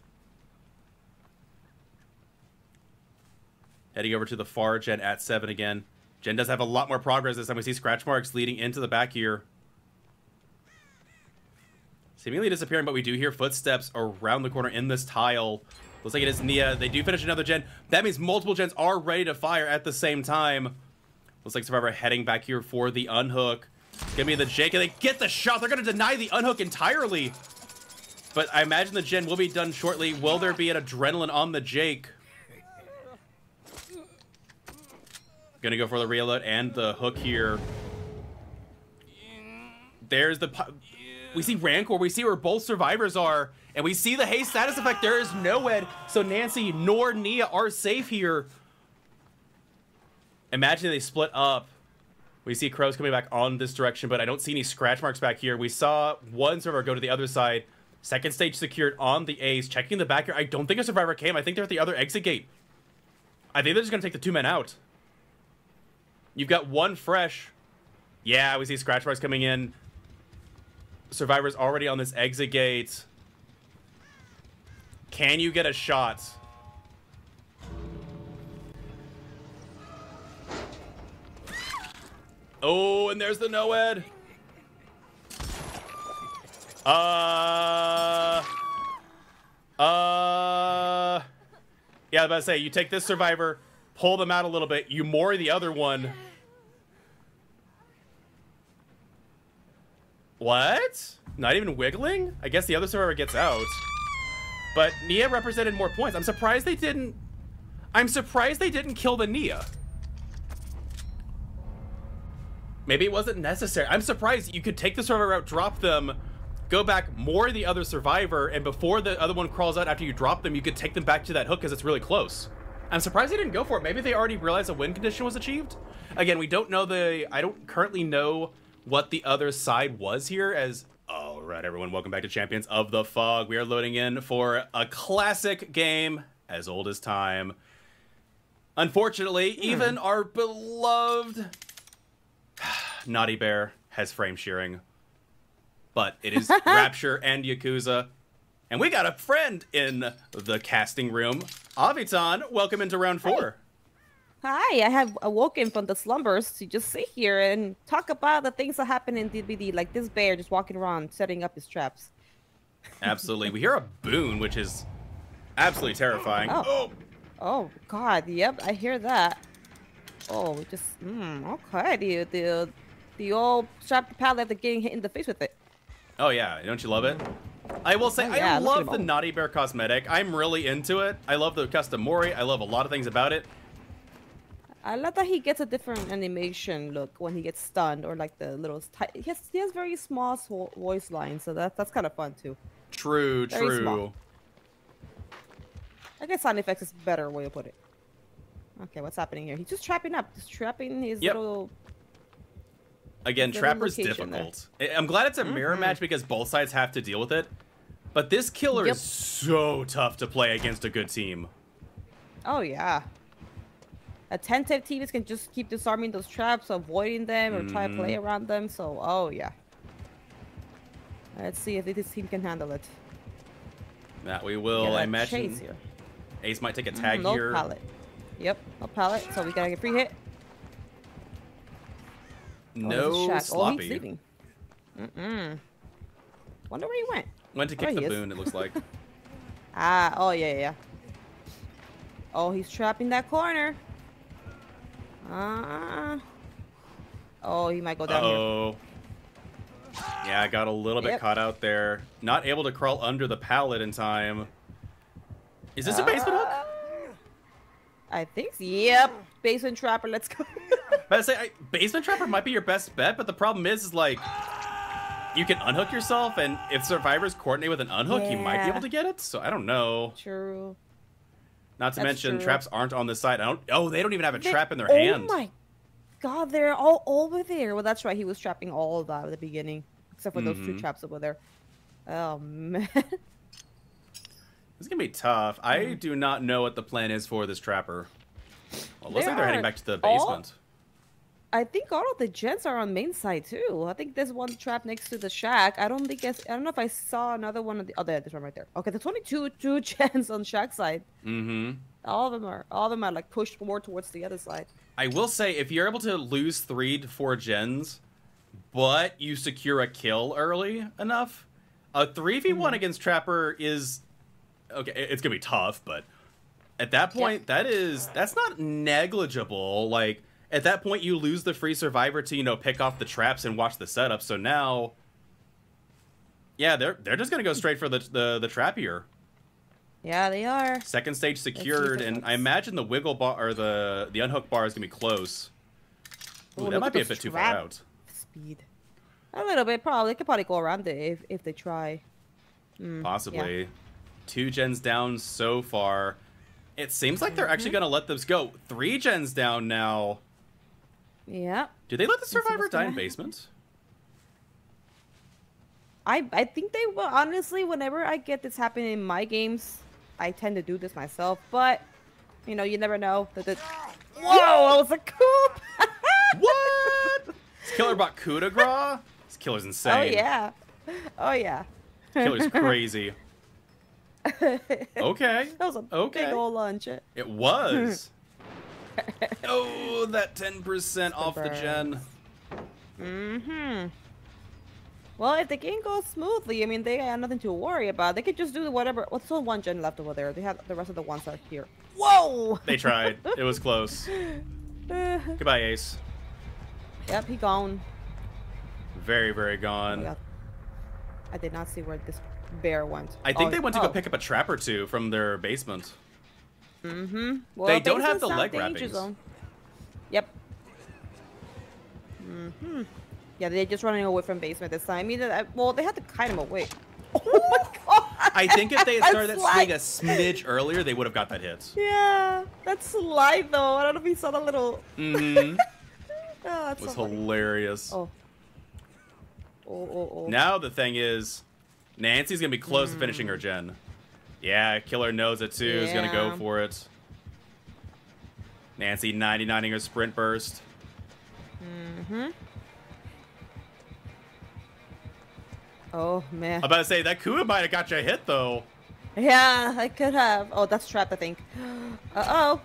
Heading over to the far gen at 7 again. Gen does have a lot more progress this time. We see scratch marks leading into the back here. Seemingly disappearing, but we do hear footsteps around the corner in this tile. Looks like it is Nia. They do finish another gen. That means multiple gens are ready to fire at the same time. Looks like Survivor heading back here for the unhook. It's gonna be the Jake, and they get the shot. They're gonna deny the unhook entirely. But I imagine the gen will be done shortly. Will there be an adrenaline on the Jake? Gonna go for the reload and the hook here. There's the... We see Rancor, we see where both survivors are, and we see the haste status effect. There is no Ed, so Nancy nor Nia are safe here. Imagine they split up. We see Crows coming back on this direction, but I don't see any scratch marks back here. We saw one survivor go to the other side. Second stage secured on the Ace. Checking the back here. I don't think a survivor came. I think they're at the other exit gate. I think they're just going to take the 2 men out. You've got one fresh. Yeah, we see scratch marks coming in. Survivor's already on this exit gate. Can you get a shot? Oh, and there's the no-ed. Yeah, I was about to say, you take this survivor, pull them out a little bit, you moor the other one. What? Not even wiggling? I guess the other survivor gets out. But Nia represented more points. I'm surprised they didn't kill the Nia. Maybe it wasn't necessary. I'm surprised you could take the survivor out, drop them, go back, moor the other survivor, and before the other one crawls out after you drop them, you could take them back to that hook because it's really close. I'm surprised they didn't go for it. Maybe they already realized a win condition was achieved. Again, we don't know I don't currently know what the other side was here as... All right, everyone, welcome back to Champions of the Fog. We are loading in for a classic game as old as time. Unfortunately, even our beloved Naughty Bear has frame shearing. But it is Rapture and Yakuza. And we got a friend in the casting room. Avytaan, welcome into round 4. Hi, I have awoken from the slumbers to just sit here and talk about the things that happen in DBD, like this bear just walking around setting up his traps. Absolutely. We hear a boon, which is absolutely terrifying. Oh God, yep, I hear that. Oh, just, okay, the old strapped pallet that getting hit in the face with it. Oh yeah, don't you love it? I will say, yeah, I love the Naughty Bear cosmetic. I'm really into it. I love the custom Mori. I love a lot of things about it. I love that he gets a different animation look when he gets stunned, or like the little... He has very small voice lines, so that's kind of fun too. True, very small. I guess sound effects is a better way to put it. Okay, what's happening here? He's just trapping up. Just trapping his little... Again, Trapper's difficult. I'm glad it's a mirror match because both sides have to deal with it. But this killer is so tough to play against a good team. Oh, yeah. Attentive teams can just keep disarming those traps, avoiding them, or try to play around them. So, oh, yeah. Let's see if this team can handle it. That we will, I imagine. Here. Ace might take a tag no here. No pallet. Yep, no pallet. So we gotta get free hit. No sloppy. Oh, he's leaving. Wonder where he went. Went to kick the boon, it looks like. Oh, yeah. Oh, he's trapping that corner. Oh, he might go down here. Yeah, I got a little bit caught out there. Not able to crawl under the pallet in time. Is this a basement hook? I think so. Yep. Basement Trapper, let's go. But I say, Basement Trapper might be your best bet, but the problem is like, you can unhook yourself, and if survivors coordinate with an unhook, you might be able to get it. So I don't know. True. Not to That's mention, true. traps aren't on this side. Oh, they don't even have a trap in their hand. Oh my god, they're all over there. Well, that's right. He was trapping all of that at the beginning, except for those 2 traps over there. Oh man. This is gonna be tough. I do not know what the plan is for this trapper. Well, looks like they're heading back to the basement. I think all of the gens are on main side too. I think there's one trap next to the shack. I don't know if I saw another one on the. Oh, there's one right there. Okay, there's only two gens on shack side. Mm-hmm. All of them are like pushed more towards the other side. I will say, if you're able to lose 3 to 4 gens, but you secure a kill early enough, a 3v1 against trapper is okay. It's gonna be tough, but at that point, that's not negligible. Like. At that point, you lose the free survivor to, you know, pick off the traps and watch the setup. So now, yeah, they're just gonna go straight for the trap here. Yeah, they are. Second stage secured, and I imagine the wiggle bar or the unhook bar is gonna be close. Ooh, that might be a bit too far out. Speed. A little bit, probably. They could probably go around it if they try. Possibly. Yeah. 2 gens down so far. It seems like they're actually gonna let this go. 3 gens down now. Yeah. Do they let the survivor die in basement? I think they will. Honestly, whenever I get this happening in my games, I tend to do this myself. But, you know, you never know. Whoa, that was a coup! What? This killer bought coup de grace? This killer's insane. Oh, yeah. Oh, yeah. Killer's crazy. Okay. That was a big old lunch. It was. Oh, that 10% off the gen. Well, if the game goes smoothly, I mean, they got nothing to worry about. They could just do whatever. What's the 1 gen left over there? They have the rest of the ones are here. Whoa! They tried. It was close. Goodbye, Ace. Yep, he gone. Very, very gone. Oh, I did not see where this bear went. I think they went to go pick up a trap or 2 from their basement. Well, they don't have the leg wrappings. Yep. Yeah, they're just running away from basement this time. I mean, well, they had to kite him away. Oh my god! I think if they had started that swing a smidge earlier, they would have got that hit. Yeah, that slide though. I don't know if you saw the little. Oh, it was so hilarious. Oh. Now the thing is, Nancy's gonna be close to finishing her gen. Yeah, killer knows it too. Is gonna go for it. Nancy 99ing her sprint burst. Oh man. I'm about to say that Kua might have got you a hit though. Yeah, I could have. Oh, that's trapped, I think. Oh,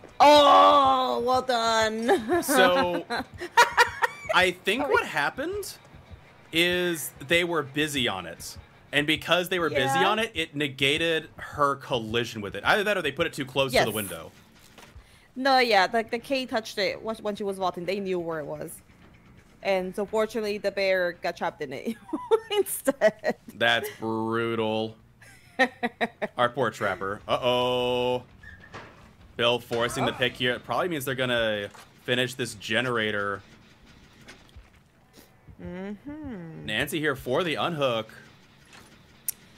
well done. So, I think what happened is they were busy on it. And because they were busy on it, it negated her collision with it. Either that or they put it too close to the window. No, yeah, the K touched it when she was vaulting. They knew where it was. And so fortunately, the bear got trapped in it instead. That's brutal. Our poor trapper. Uh-oh. Bill forcing the pick here. It probably means they're going to finish this generator. Nancy here for the unhook.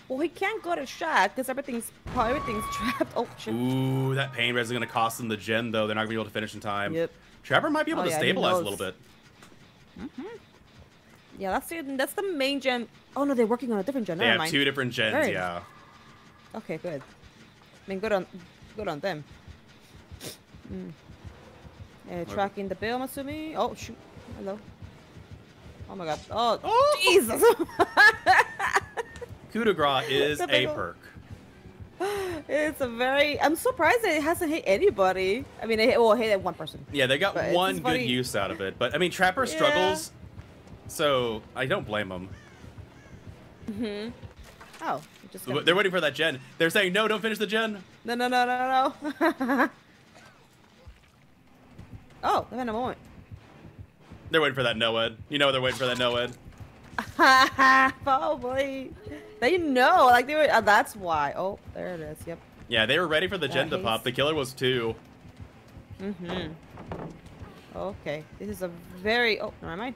Well, he can't go to shack because everything's trapped. Oh, shit. Ooh, that pain res is going to cost them the gen, though. They're not going to be able to finish in time. Yep. Trapper might be able to stabilize a little bit. Yeah, that's the main gen. Oh, no, they're working on a different gen. They have 2 different gens, yeah. Okay, good. I mean, good on them. Tracking the bill, I'm assuming. Oh, shoot. Hello. Oh, my God. Oh, Jesus. Coup de grace is a perk. It's a very... I'm surprised that it hasn't hit anybody. I mean, it hit one person. Yeah, they got one good use out of it. But, I mean, Trapper struggles, so I don't blame him. Oh. They're waiting for that gen. They're saying, no, don't finish the gen. No. Oh, they're in a moment. They're waiting for that no-ed. You know they're waiting for that no-ed. Probably. They know, like they were. That's why. Oh, there it is. Yep. Yeah, they were ready for the gen to pop. The killer was too. Mm-hmm. Okay. This is a very... Oh, never mind.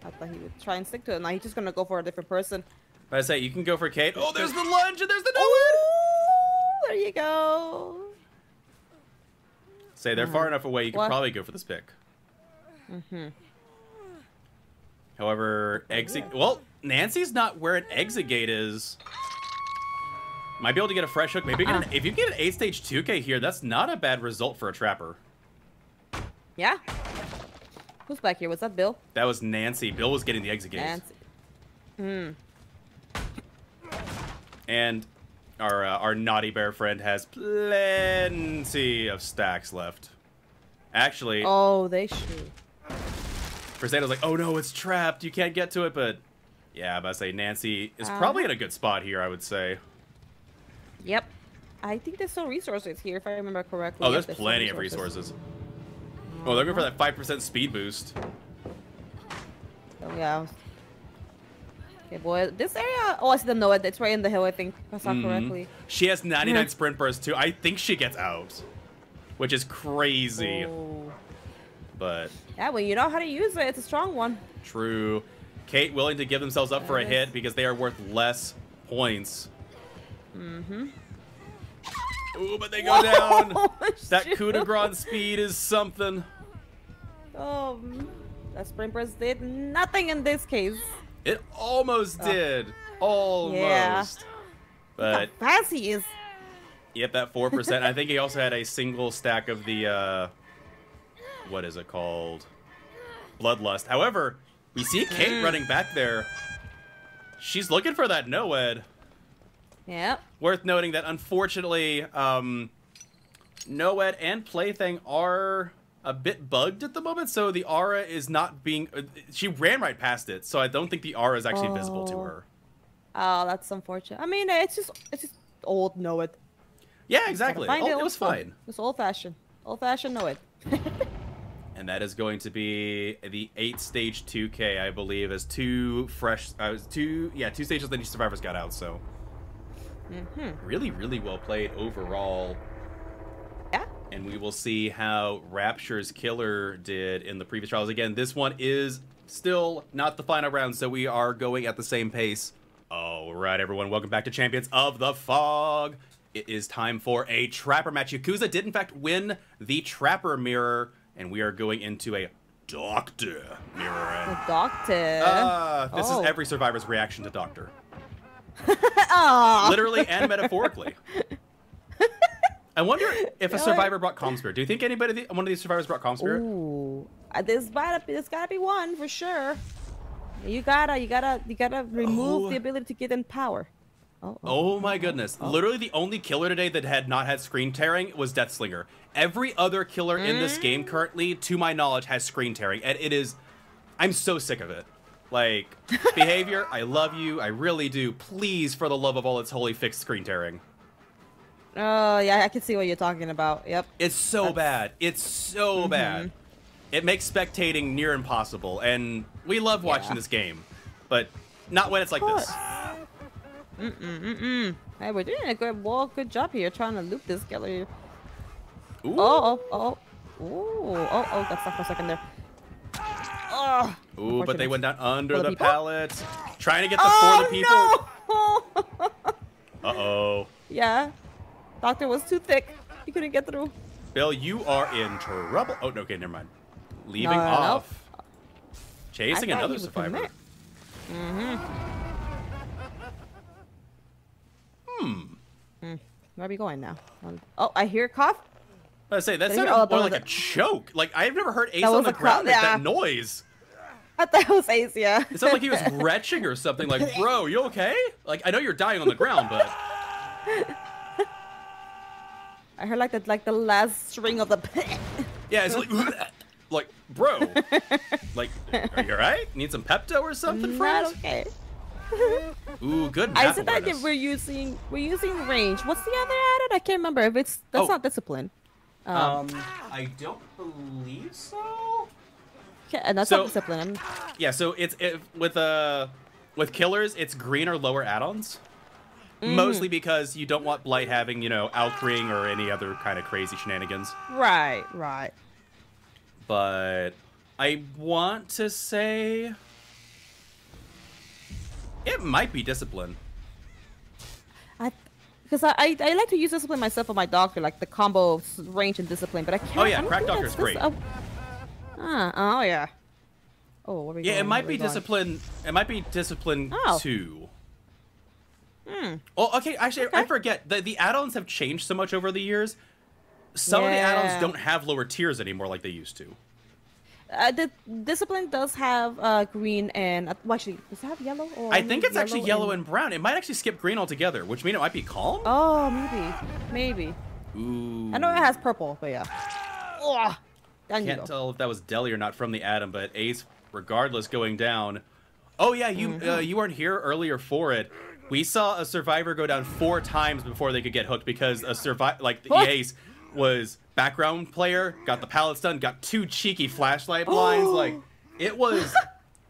I thought he would try and stick to it. Now he's just gonna go for a different person. I say you can go for Kate. Oh, there's the lunge and there's the no-win! Oh, there you go. Say they're far enough away, you could probably go for this pick. Mm-hmm. However, exit. Well, Nancy's not where an exit gate is. Might be able to get a fresh hook. Maybe get if you get an 8-stage 2K here, that's not a bad result for a trapper. Yeah. Who's back here? Was that Bill? That was Nancy. Bill was getting the exit gate. Nancy. Hmm. And our naughty bear friend has plenty of stacks left. Actually, Oh, they shoot. Crusado's like, oh no, it's trapped. You can't get to it. But yeah, I'm about to say Nancy is probably in a good spot here, I would say. Yep. I think there's still resources here, if I remember correctly. Oh, Yep, there's still plenty of resources. Oh, they're going for that 5% speed boost. Oh, yeah. Okay, boy. This area... Oh, I see the Noah. It's right in the hill, I think. If I saw correctly. She has 99 sprint burst, too. I think she gets out. Which is crazy. Oh. But... Yeah, well, you know how to use it. It's a strong one. True. Kate willing to give themselves up for a hit because they are worth less points. Mm-hmm. Ooh, but they go down. That coup de grace speed is something. Oh, that sprint burst did nothing in this case. It almost did. Almost. Yeah. But how fast he is. Yep, that 4%. I think he also had a single stack of the, what is it called? Bloodlust. However, we see Kate running back there. She's looking for that Noed. Yep. Worth noting that, unfortunately, Noed and Plaything are a bit bugged at the moment, so the aura is not being... she ran right past it, so I don't think the aura is actually visible to her. Oh, that's unfortunate. I mean, it's just old Noed. Yeah, exactly. It was fine. It's old-fashioned. Old-fashioned Noed. And that is going to be the 8-stage 2K, I believe, as two stages that each survivors got out, so... Really, really well played overall. Yeah. And we will see how Rapture's killer did in the previous trials. Again, this one is still not the final round, so we are going at the same pace. All right, everyone, welcome back to Champions of the Fog. It is time for a Trapper match. Yakuza did, in fact, win the Trapper mirror, and we are going into a Doctor mirror. The Doctor? This is every survivor's reaction to Doctor. Aww. Literally and metaphorically. I wonder if a survivor brought Calm Spirit. Do you think one of these survivors brought Calm Spirit? Ooh, there's gotta be one for sure. You gotta remove the ability to get in power. Oh my goodness! Literally, the only killer today that had not had screen tearing was Deathslinger. Every other killer in this game currently, to my knowledge, has screen tearing, and it is. I'm so sick of it. Like, behavior, I love you, I really do. Please, for the love of all that's holy, fix screen tearing. Oh, yeah, I can see what you're talking about. Yep. It's so bad. It's so bad. It makes spectating near impossible, and we love watching this game, but not when it's like this. Hey, we're doing a good job here trying to loop this killer. Ooh. Oh, got stuck for a second there. Oh, ooh, but they went down under the people? pallets. Trying to get the for the people. No! Uh-oh. Yeah. Doctor was too thick. He couldn't get through. Bill, you are in trouble. Oh, no, okay, never mind. Leaving off. Nope. Chasing another survivor. Where are we going now? Oh, I hear a cough. I say that sounded more like a choke. Like, I've never heard Ace on the ground make that noise. I thought it was Ace, yeah. It sounded like he was retching or something. Like, bro, you okay? Like, I know you're dying on the ground, but I heard like the last string of the. Yeah, it's like, bro, like, are you alright? Need some Pepto or something, friend? Not okay. Ooh, good. I said that we're using range. What's the other added? I can't remember. If it's not discipline. I don't believe so. Okay, and that's not discipline. Yeah, so it's with killers, it's green or lower add-ons. Mostly because you don't want Blight having, Alkring or any other kind of crazy shenanigans. Right. But I want to say it might be discipline. Because I like to use discipline myself for my doctor, like the combo of range and discipline, but I can't. Oh yeah, crack doctor's great. Oh yeah. Oh, where are we going? Yeah, it might be discipline. It might be discipline 2. Oh, okay. Actually, I forget. The add-ons have changed so much over the years. Some of the add-ons don't have lower tiers anymore like they used to. The discipline does have green and well, actually, does it have yellow? Or I think it's actually yellow and brown. It might actually skip green altogether, which means it might be calm. Oh, maybe. Ooh. I know it has purple, but yeah. Ugh. Can't tell if that was Deli or not from the Atom, but Ace, regardless, going down. Oh yeah, you weren't here earlier for it. We saw a survivor go down 4 times before they could get hooked because the Ace was background player, got the pallets done, got 2 cheeky flashlight blinds. Like, it was,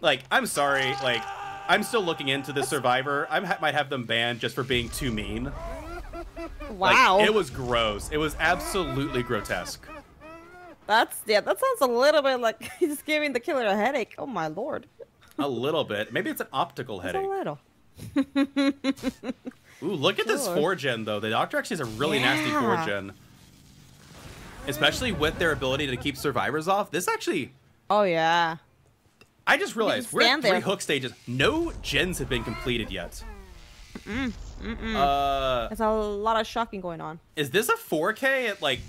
like, I'm sorry, like, I'm still looking into this survivor. I might have them banned just for being too mean. Wow. Like, it was gross. It was absolutely grotesque. That sounds a little bit like he's giving the killer a headache. Oh my lord. A little bit. Maybe it's an optical headache. A little. Ooh, look at this 4-gen, though. The Doctor actually has a really nasty 4-gen. Especially with their ability to keep survivors off. This actually... Oh, yeah. I just realized we're at 3 hook stages. No gens have been completed yet. There's a lot of shocking going on. Is this a 4K at, like,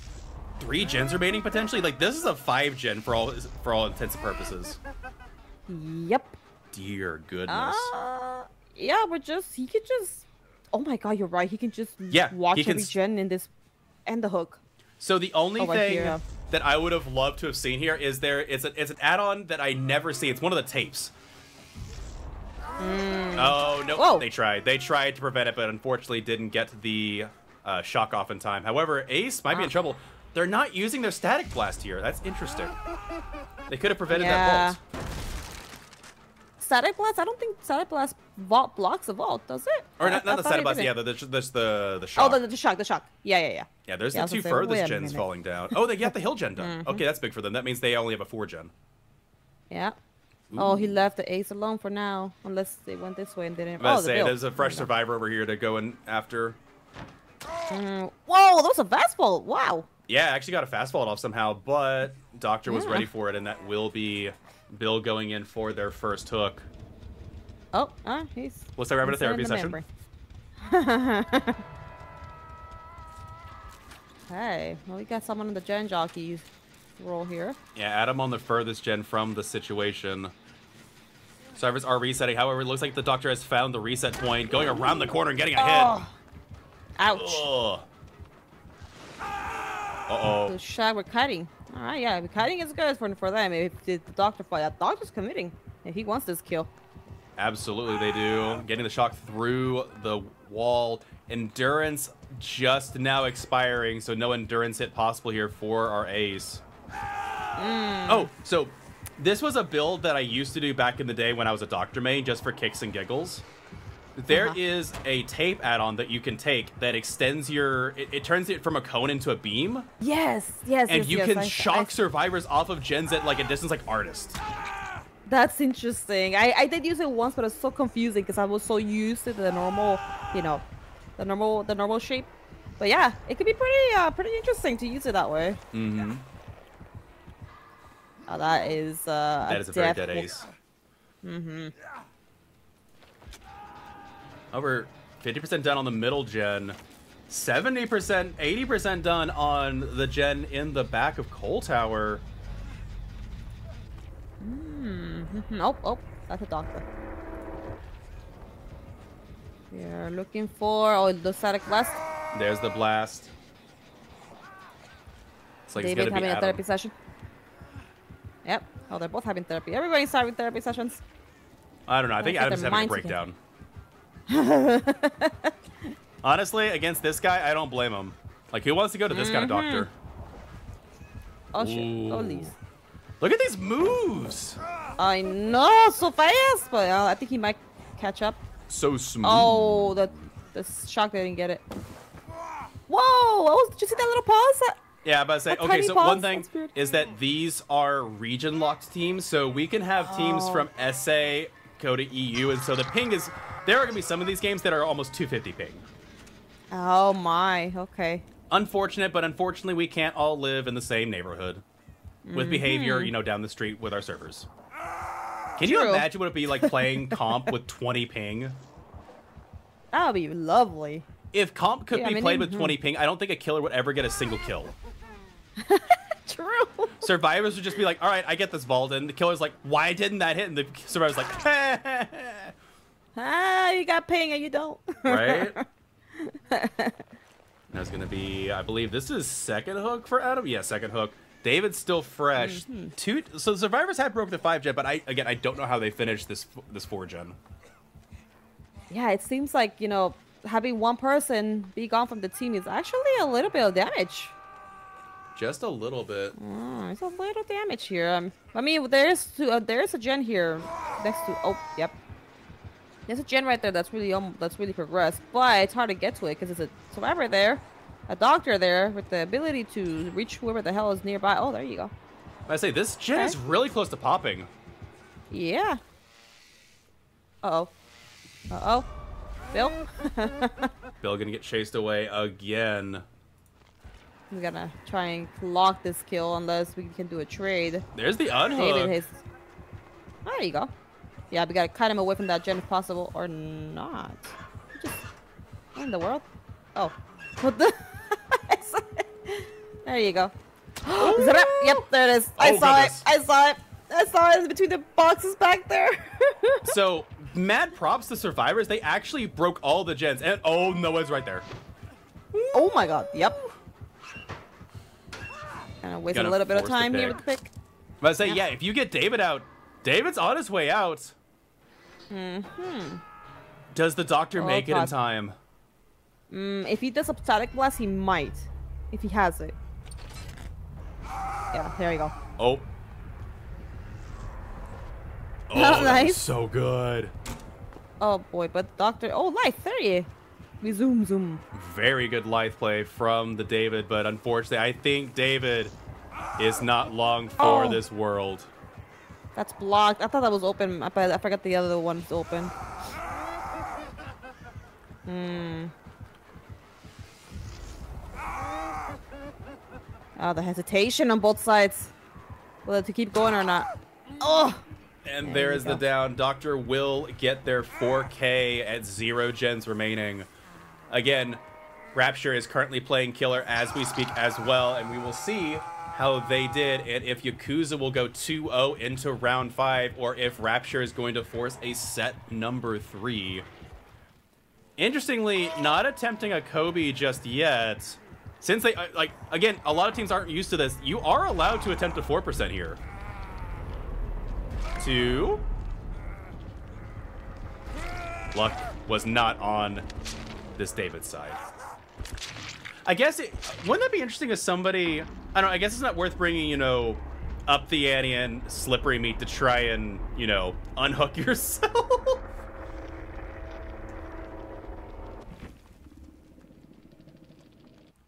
3 gens remaining, potentially? Like, this is a 5-gen for all intents and purposes. Yep. Dear goodness. Yeah, he could just... Oh my god, you're right. He can just watch every gen in this... And the hook. So the only thing that I would have loved to have seen here is it's an add-on that I never see. It's one of the tapes. Oh, no. Whoa. They tried to prevent it, but unfortunately didn't get the shock off in time. However, Ace might be in trouble. They're not using their static blast here. That's interesting. They could have prevented that vault. Static blast? I don't think static blast blocks a vault, does it? Or not the static blast, yeah, the shock. Oh, the shock. Yeah. Yeah, there's the 2 furthest gens falling down. Oh, they got the hill gen done. Okay, that's big for them. That means they only have a 4-gen. Yeah. Ooh. Oh, he left the Ace alone for now. Unless they went this way and didn't... There's a fresh survivor over here to go in after. Whoa, that was a fast vault. Wow. Yeah, I actually got a fast vault off somehow, but Doctor was ready for it, and that will be Bill going in for their first hook. Oh, What's that rabbit therapy session? Hey, well, we got someone in the gen jockey role here. Yeah, Adam on the furthest gen from the situation. Servers are resetting. However, it looks like the Doctor has found the reset point, going around the corner and getting a hit. Ouch. Ugh. The shot we're cutting. All right, yeah, cutting is good for them. If the Doctor fight, that Doctor's committing. If he wants this kill. Absolutely, they do. Getting the shock through the wall. Endurance just now expiring, so no endurance hit possible here for our Ace. Oh, so this was a build that I used to do back in the day when I was a Doctor main, just for kicks and giggles. There is a tape add-on that you can take that extends it turns it from a cone into a beam. Yes. And you can shock survivors off of gens at like a distance like Artist. That's interesting. I did use it once, but it's so confusing because I was so used to the normal, the normal shape. But yeah, it could be pretty interesting to use it that way. Mm-hmm. Oh, that is a very dead Ace. Mm-hmm. Over 50% done on the middle gen. 70%, 80% done on the gen in the back of Coal Tower. Oh, that's a Doctor. We're looking for the static blast. There's the blast. It's like David having a therapy session. Yep. Oh, they're both having therapy. Everybody's having therapy sessions. I don't know. I think Adam's having a breakdown. Honestly, against this guy, I don't blame him. Like, who wants to go to this kind of Doctor? Oh, shit. Oh, Lise. Look at these moves! I know, so fast, but I think he might catch up. So smooth. Oh, the shock didn't get it. Whoa! Did you see that little pause? Yeah, but I say, A okay, tiny so pause? one thing That's weird. is that these are region-locked teams, so we can have teams Oh. from SA go to EU, and so the ping is... There are going to be some of these games that are almost 250 ping. Oh my, okay. Unfortunate, but unfortunately we can't all live in the same neighborhood with behavior, you know, down the street with our servers. Can you True. imagine what it'd be like playing comp with 20 ping? That would be lovely. If comp could Yeah, be I mean, played with 20 ping, I don't think a killer would ever get a single kill. True. Survivors would just be like, all right, I get this, Valden. The killer's like, why didn't that hit? And the survivor's like, Ah, you got ping and you don't. right? That's going to be, I believe this is second hook for Adam? Yeah, second hook. David's still fresh. So the survivors have broke the 5-gen, but I don't know how they finished this 4-gen. Yeah, it seems like, you know, having one person be gone from the team is actually a little bit of damage. Just a little bit. It's a little damage here. I mean, there's a gen here next to. Oh, yep. There's a gen right there that's really progressed, but it's hard to get to it because there's a survivor there, a doctor there with the ability to reach whoever the hell is nearby. Oh, there you go. I say this gen is really close to popping. Yeah. Uh oh. Bill. Bill gonna get chased away again. We're gonna try and lock this kill unless we can do a trade. There's the David, unhook. Oh, there you go. Yeah, we gotta cut him away from that gen if possible, or not. Just what in the world? Oh, what the? There you go. Is that it? Yep, there it is. I saw goodness. it. I saw it. I saw it between the boxes back there. So mad props to survivors. They actually broke all the gens, and oh no, it's right there. Oh my god. Yep. Kind of wasting a Gonna little bit of force the time here pick. with the pick. But I say, yeah, if you get David out, David's on his way out. Does the doctor make it in God. time? If he does a static blast, he might. If he has it. Yeah, there you go. Oh. Oh, Nice. that was so good. Oh boy, but Doctor. Oh, life. There you. We zoom. Very good life play from the David, but unfortunately, I think David is not long for this world. That's blocked. I thought that was open, but I forgot the other one's open. Oh, the hesitation on both sides. Whether to keep going or not. Oh! And there is the down. Doctor will get their 4K at 0 gens remaining. Again, Rapture is currently playing killer as we speak as well, and we will see how they did and if Yakuza will go 2-0 into round 5 or if Rapture is going to force a set number 3. Interestingly, not attempting a Kobe just yet. Since they, like, again, a lot of teams aren't used to this. You are allowed to attempt a 4% here. 2. Luck was not on this David side. I guess wouldn't that be interesting as somebody, I don't know, I guess it's not worth bringing, you know, up the ante and slippery meat to try and, you know, unhook yourself.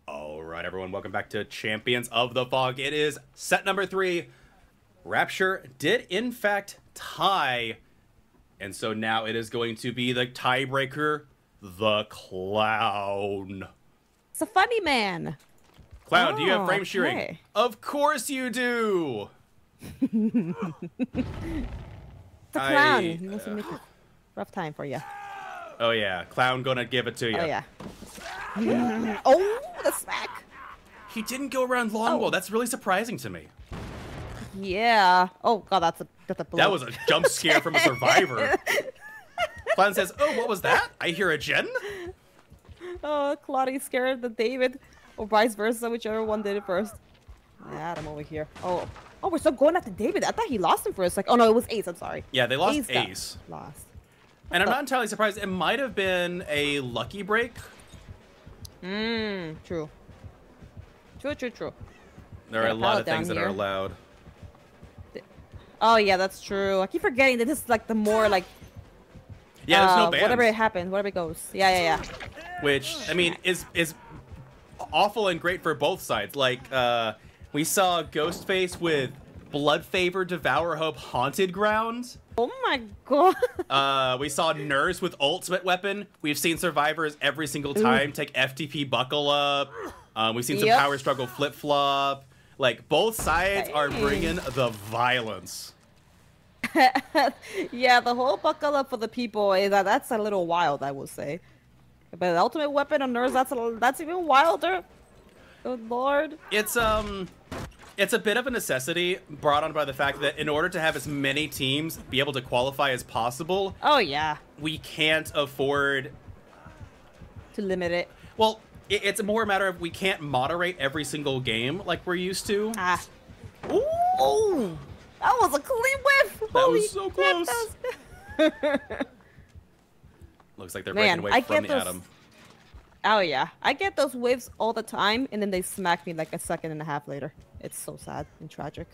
All right, everyone, welcome back to Champions of the Fog. It is set number 3. Rapture did, in fact, tie. And so now it is going to be the tiebreaker, the Clown. It's a funny man. Clown, do you have frame okay. shearing? Of course you do! It's a clown. He wants to make it rough time for you. Oh, yeah. Clown gonna give it to you. Oh, yeah. Oh, the smack. He didn't go around longbow. That's really surprising to me. Yeah. Oh, God, that's a blow. That was a jump scare from a survivor. Clown says, oh, what was that? I hear a gen? Oh, Claudia scared the David, or vice versa, whichever one did it first. Adam over here. Oh, we're still going after David. I thought he lost him for a sec. Oh no, it was Ace. I'm sorry. Yeah, they lost got Ace. Lost. And I'm not entirely surprised. It might have been a lucky break. True. True. There are a lot of things that are allowed. Oh yeah, that's true. I keep forgetting that this is like the more like. Yeah, there's no bans. Whatever it happens, whatever it goes. Yeah. Which, I mean, is awful and great for both sides. Like, we saw Ghostface with Blood Favor Devour Hope Haunted Ground. Oh my god. We saw Nurse with Ultimate Weapon. We've seen survivors every single time take FTP Buckle Up. We've seen some Power Struggle Flip Flop. Like, both sides are bringing the violence. Yeah, the whole Buckle Up for the people, that's a little wild, I will say. But the Ultimate Weapon on Nurse, that's even wilder. Good lord. It's a bit of a necessity brought on by the fact that in order to have as many teams be able to qualify as possible, oh yeah, we can't afford to limit it. Well, it's more a matter of we can't moderate every single game like we're used to. Ah. Ooh, that was a clean whiff. That was so close. Looks like they're breaking away from the Atom. Oh yeah, I get those whiffs all the time, and then they smack me like a second and a half later. It's so sad and tragic.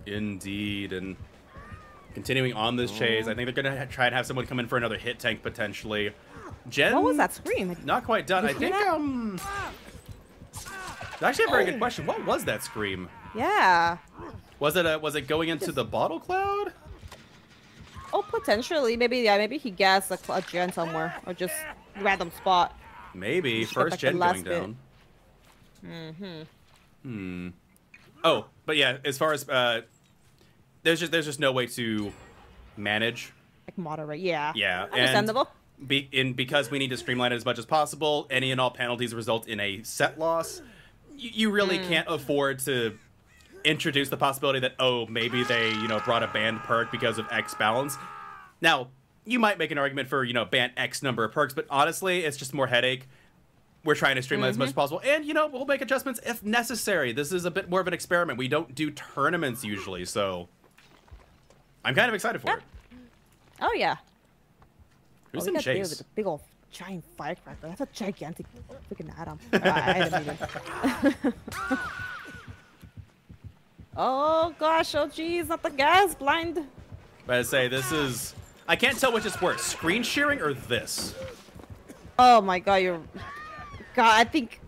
Indeed, and continuing on this chase, I think they're gonna try and have someone come in for another hit tank potentially. Jen, what was that scream? Not quite done. I think actually a very good question. What was that scream? Yeah. Was it going into the bottle cloud? Oh, potentially. Maybe he gassed a gen somewhere or just random spot. Maybe first gen going down. Oh, but yeah, as far as there's just no way to manage. Like moderate, yeah. Yeah, understandable. And because we need to streamline it as much as possible, any and all penalties result in a set loss. You really can't afford to introduce the possibility that, oh, maybe they, brought a banned perk because of X balance. Now, you might make an argument for, ban X number of perks, but honestly, it's just more headache. We're trying to streamline as much as possible, and, we'll make adjustments if necessary. This is a bit more of an experiment. We don't do tournaments usually, so I'm kind of excited for it. Oh, yeah. Who's in chase? With a big old giant firecracker. That's a gigantic freaking Atom. I didn't even. Oh gosh, oh geez, not the gas blind. But I say this is, I can't tell which is worse, screen sharing or this. Oh my god, I think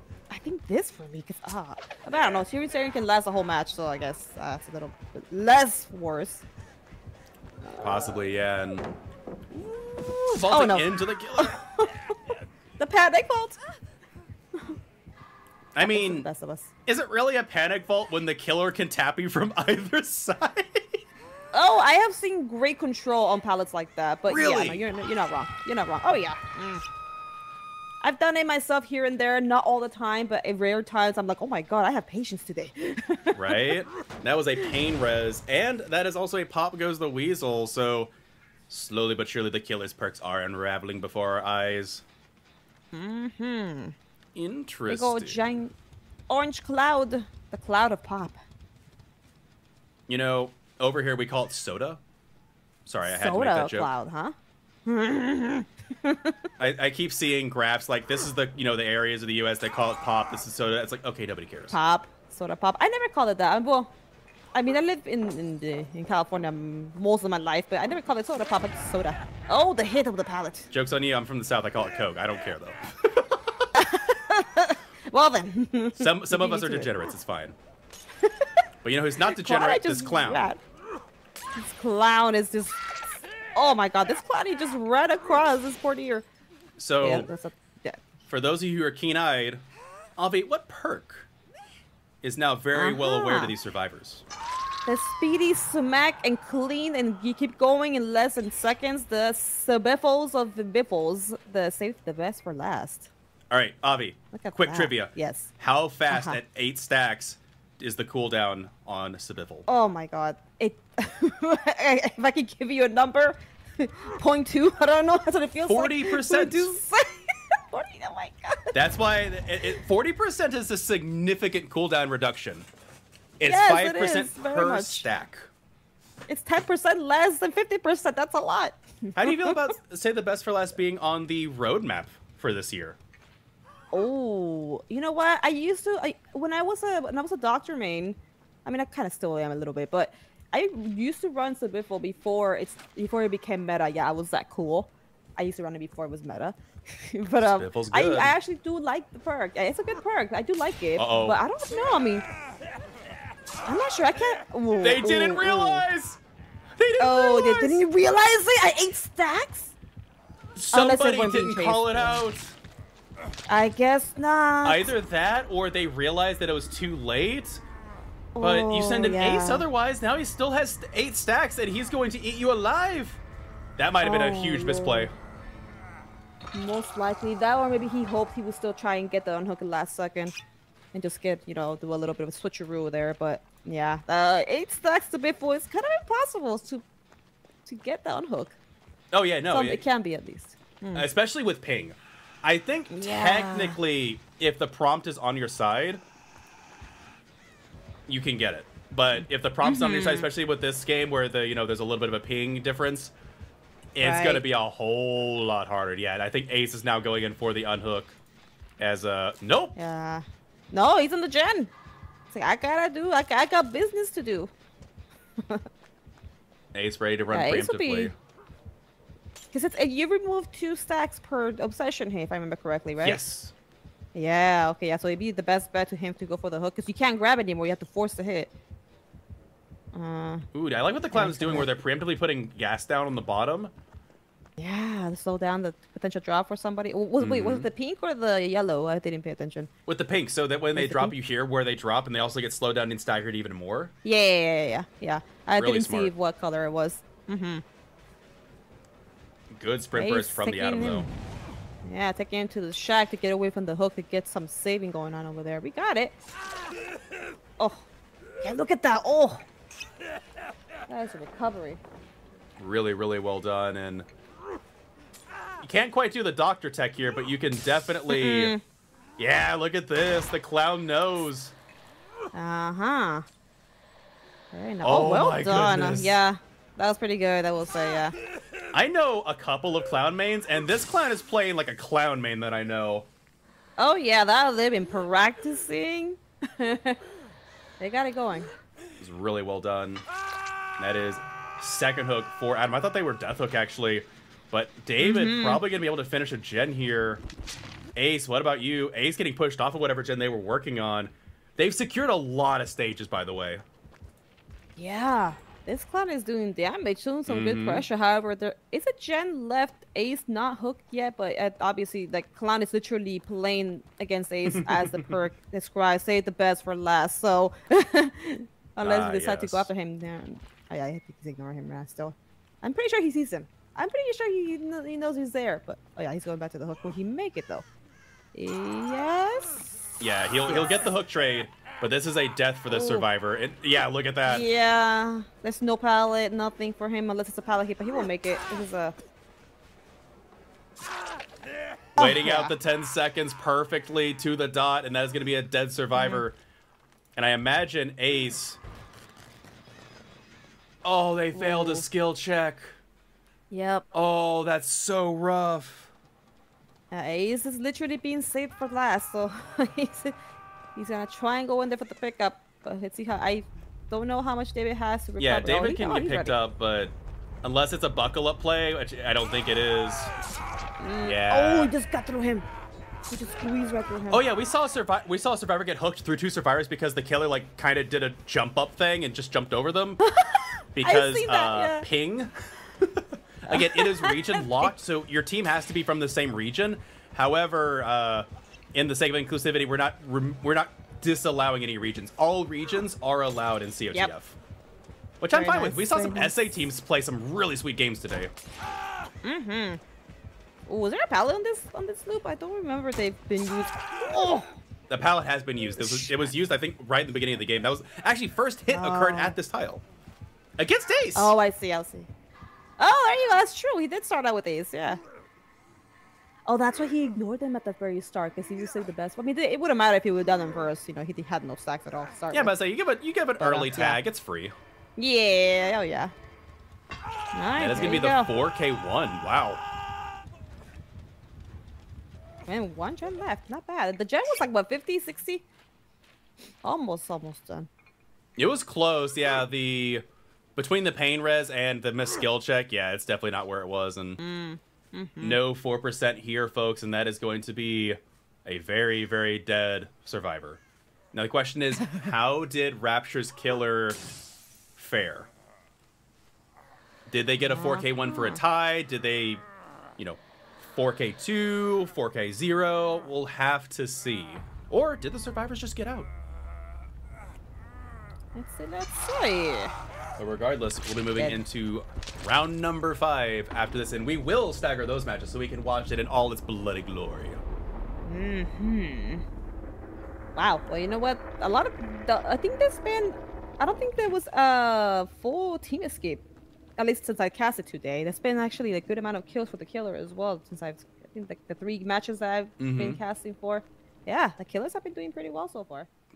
this for me, cause I don't know, screen sharing can last a whole match, so I guess it's a little bit less worse. Possibly, yeah. And vaulting into the killer. The panic vault. I mean, best of us. Is it really a panic vault when the killer can tap you from either side? Oh, I have seen great control on pallets like that, but really? Yeah, no, you're not wrong. You're not wrong. Oh yeah. I've done it myself here and there, not all the time, but in rare times I'm like, oh my god, I have patience today. Right? That was a pain res, and that is also a pop goes the weasel, so slowly but surely the killer's perks are unraveling before our eyes. Interesting. Big old giant orange cloud. The cloud of pop. Over here we call it soda. Sorry, I had to make that joke. Soda cloud, huh? I keep seeing graphs like this is the the areas of the U.S. they call it pop. This is soda. It's like, okay, nobody cares. Pop, soda pop. I never called it that. Well, I mean, I live in California most of my life, but I never called it soda pop. It's soda. Oh, the hit of the palate. Joke's on you. I'm from the South. I call it Coke. I don't care though. Well then. Some of us are degenerates. It's fine. But who's not degenerate? This clown. This clown is just. Oh my god! This clown he just ran across this poor deer. So, for those of you who are keen-eyed, Avi, what perk is now very well aware to these survivors? The speedy, smack, and clean, and you keep going in less than seconds. The biffles of the biffles. The save the best for last. All right, Avi, quick trivia. Yes. How fast at 8 stacks is the cooldown on Sabiffle? Oh my god. If I could give you a number, 0.2, I don't know. That's what it feels 40%. Like. 40%. Oh my god. That's why 40% is a significant cooldown reduction. It's 5% per stack. It's 10% less than 50%. That's a lot. How do you feel about, say, the best for last being on the roadmap for this year? Oh, you know what? I used to when I was a doctor main. I mean, I kind of still am a little bit, but I used to run Sabiffle before it became meta. Yeah, I was that cool. I used to run it before it was meta. But Spiffle's I good. actually do like the perk. It's a good perk. I do like it. Uh-oh. But I don't know. I mean, I'm not sure. I can't. Ooh, They didn't realize. They didn't Oh, realize. they didn't realize it. I 8 stacks. Somebody weren't being didn't chased, call it though. out. I guess not. Either that, or they realized that it was too late. But you send an ace, yeah. otherwise now he still has 8 stacks, and he's going to eat you alive. That might have been a huge misplay. Most likely that, or maybe he hoped he would still try and get the unhook at the last second, and just get, you know, do a little bit of a switcheroo there. But yeah, 8 stacks to bit for it's kind of impossible to get the unhook. Oh yeah, no, It can be at least, especially with ping. I think technically, if the prompt is on your side, you can get it. But if the prompt's on your side, especially with this game where there's a little bit of a ping difference, it's gonna be a whole lot harder. Yeah, and I think Ace is now going in for the unhook as a nope. Yeah, no, he's in the gen. It's like I got business to do. Ace ready to run Ace will preemptively. Because you remove 2 stacks per obsession here, if I remember correctly, right? Yes. Yeah, okay, yeah, so it'd be the best bet to him to go for the hook, because you can't grab it anymore, you have to force the hit. Ooh, I like what the clown is doing where they're preemptively putting gas down on the bottom. Yeah, to slow down the potential drop for somebody. Wait, was it the pink or the yellow? I didn't pay attention. With the pink, so that when they drop, you hear where they drop, and they also get slowed down and staggered even more. Yeah. I Really didn't smart. see what color it was. Good sprint burst from the Atom, though. Yeah, taking him to the shack to get away from the hook to get some saving going on over there. We got it. Oh, yeah, look at that. Oh, that is a recovery. Really, really well done, and you can't quite do the doctor tech here, but you can definitely. Yeah, look at this. The clown knows. Uh-huh. Very nice. Oh, well my done. goodness. Yeah, that was pretty good, I will say, yeah. I know a couple of clown mains, and this clown is playing like a clown main that I know. Oh, yeah, that they've been practicing. They got it going. It's really well done. That is second hook for Adam. I thought they were death hook, actually. But David probably going to be able to finish a gen here. Ace, what about you? Ace getting pushed off of whatever gen they were working on. They've secured a lot of stages, by the way. Yeah, this clown is doing damage, doing some good pressure. However, there is a gen left. Ace not hooked yet, but obviously, like, clown is literally playing against Ace as the perk describes. Save the best for last. So, unless you decide to go after him, then I think he's ignoring him now still. I'm pretty sure he sees him. I'm pretty sure he knows he's there. But oh yeah, he's going back to the hook. Will he make it though? Yes. Yeah, he'll get the hook trade, but this is a death for the survivor. Yeah, look at that. Yeah, there's no pallet, nothing for him unless it's a pallet hit, but he won't make it. This is a Waiting out the 10 seconds perfectly to the dot, and that is going to be a dead survivor. And I imagine Ace. Oh, they failed a skill check. Yep. Oh, that's so rough. Ace is literally being saved for last, so he's gonna try and go in there for the pickup. But let's see how. I don't know how much David has to recover. Yeah, David can get he's picked ready. up, but unless it's a buckle up play, which I don't think it is. Oh, Yeah. he just got through him. He just squeezed right through him. Oh yeah, we saw a survivor get hooked through 2 survivors because the killer like kind of did a jump up thing and just jumped over them because seen that, yeah. ping. Again, it is region locked, so your team has to be from the same region. However, in the sake of inclusivity, we're not disallowing any regions. All regions are allowed in COTF, Yep. which I'm Very fine with. nice, We saw very some nice. SA teams play some really sweet games today. Ooh, was there a pallet on this loop? I don't remember they've been used. Oh. The pallet has been used. It was used, I think, right in the beginning of the game. That was actually first hit occurred at this tile against Ace. Oh, I see. Oh, there you go. That's true. He did start out with Ace, yeah. Oh, that's why he ignored them at the very start, because he was saved the best. I mean, it wouldn't matter if he would have done them first. You know, he had no stacks at all. To start Yeah, with. but I say you give an early tag, it's free. Yeah. Oh, yeah. Nice. And it's gonna be the 4K1. Wow. Man, 1 gen left. Not bad. The gen was like, what, 50, 60? Almost done. It was close. Yeah, between the pain res and the missed skill check, yeah, it's definitely not where it was. And No 4% here, folks, and that is going to be a very, very dead survivor. Now the question is, how did Rapture's killer fare? Did they get a 4K one for a tie? Did they, 4K2, 4K0? We'll have to see. Or did the survivors just get out? Let's see. But regardless, we'll be moving into round number 5 after this, and we will stagger those matches so we can watch it in all its bloody glory. Wow. Well, you know what? I think there's been... I don't think there was a full team escape. At least since I casted today. There's been actually a good amount of kills for the killer as well. Since I think the 3 matches that I've been casting for. Yeah, the killers have been doing pretty well so far.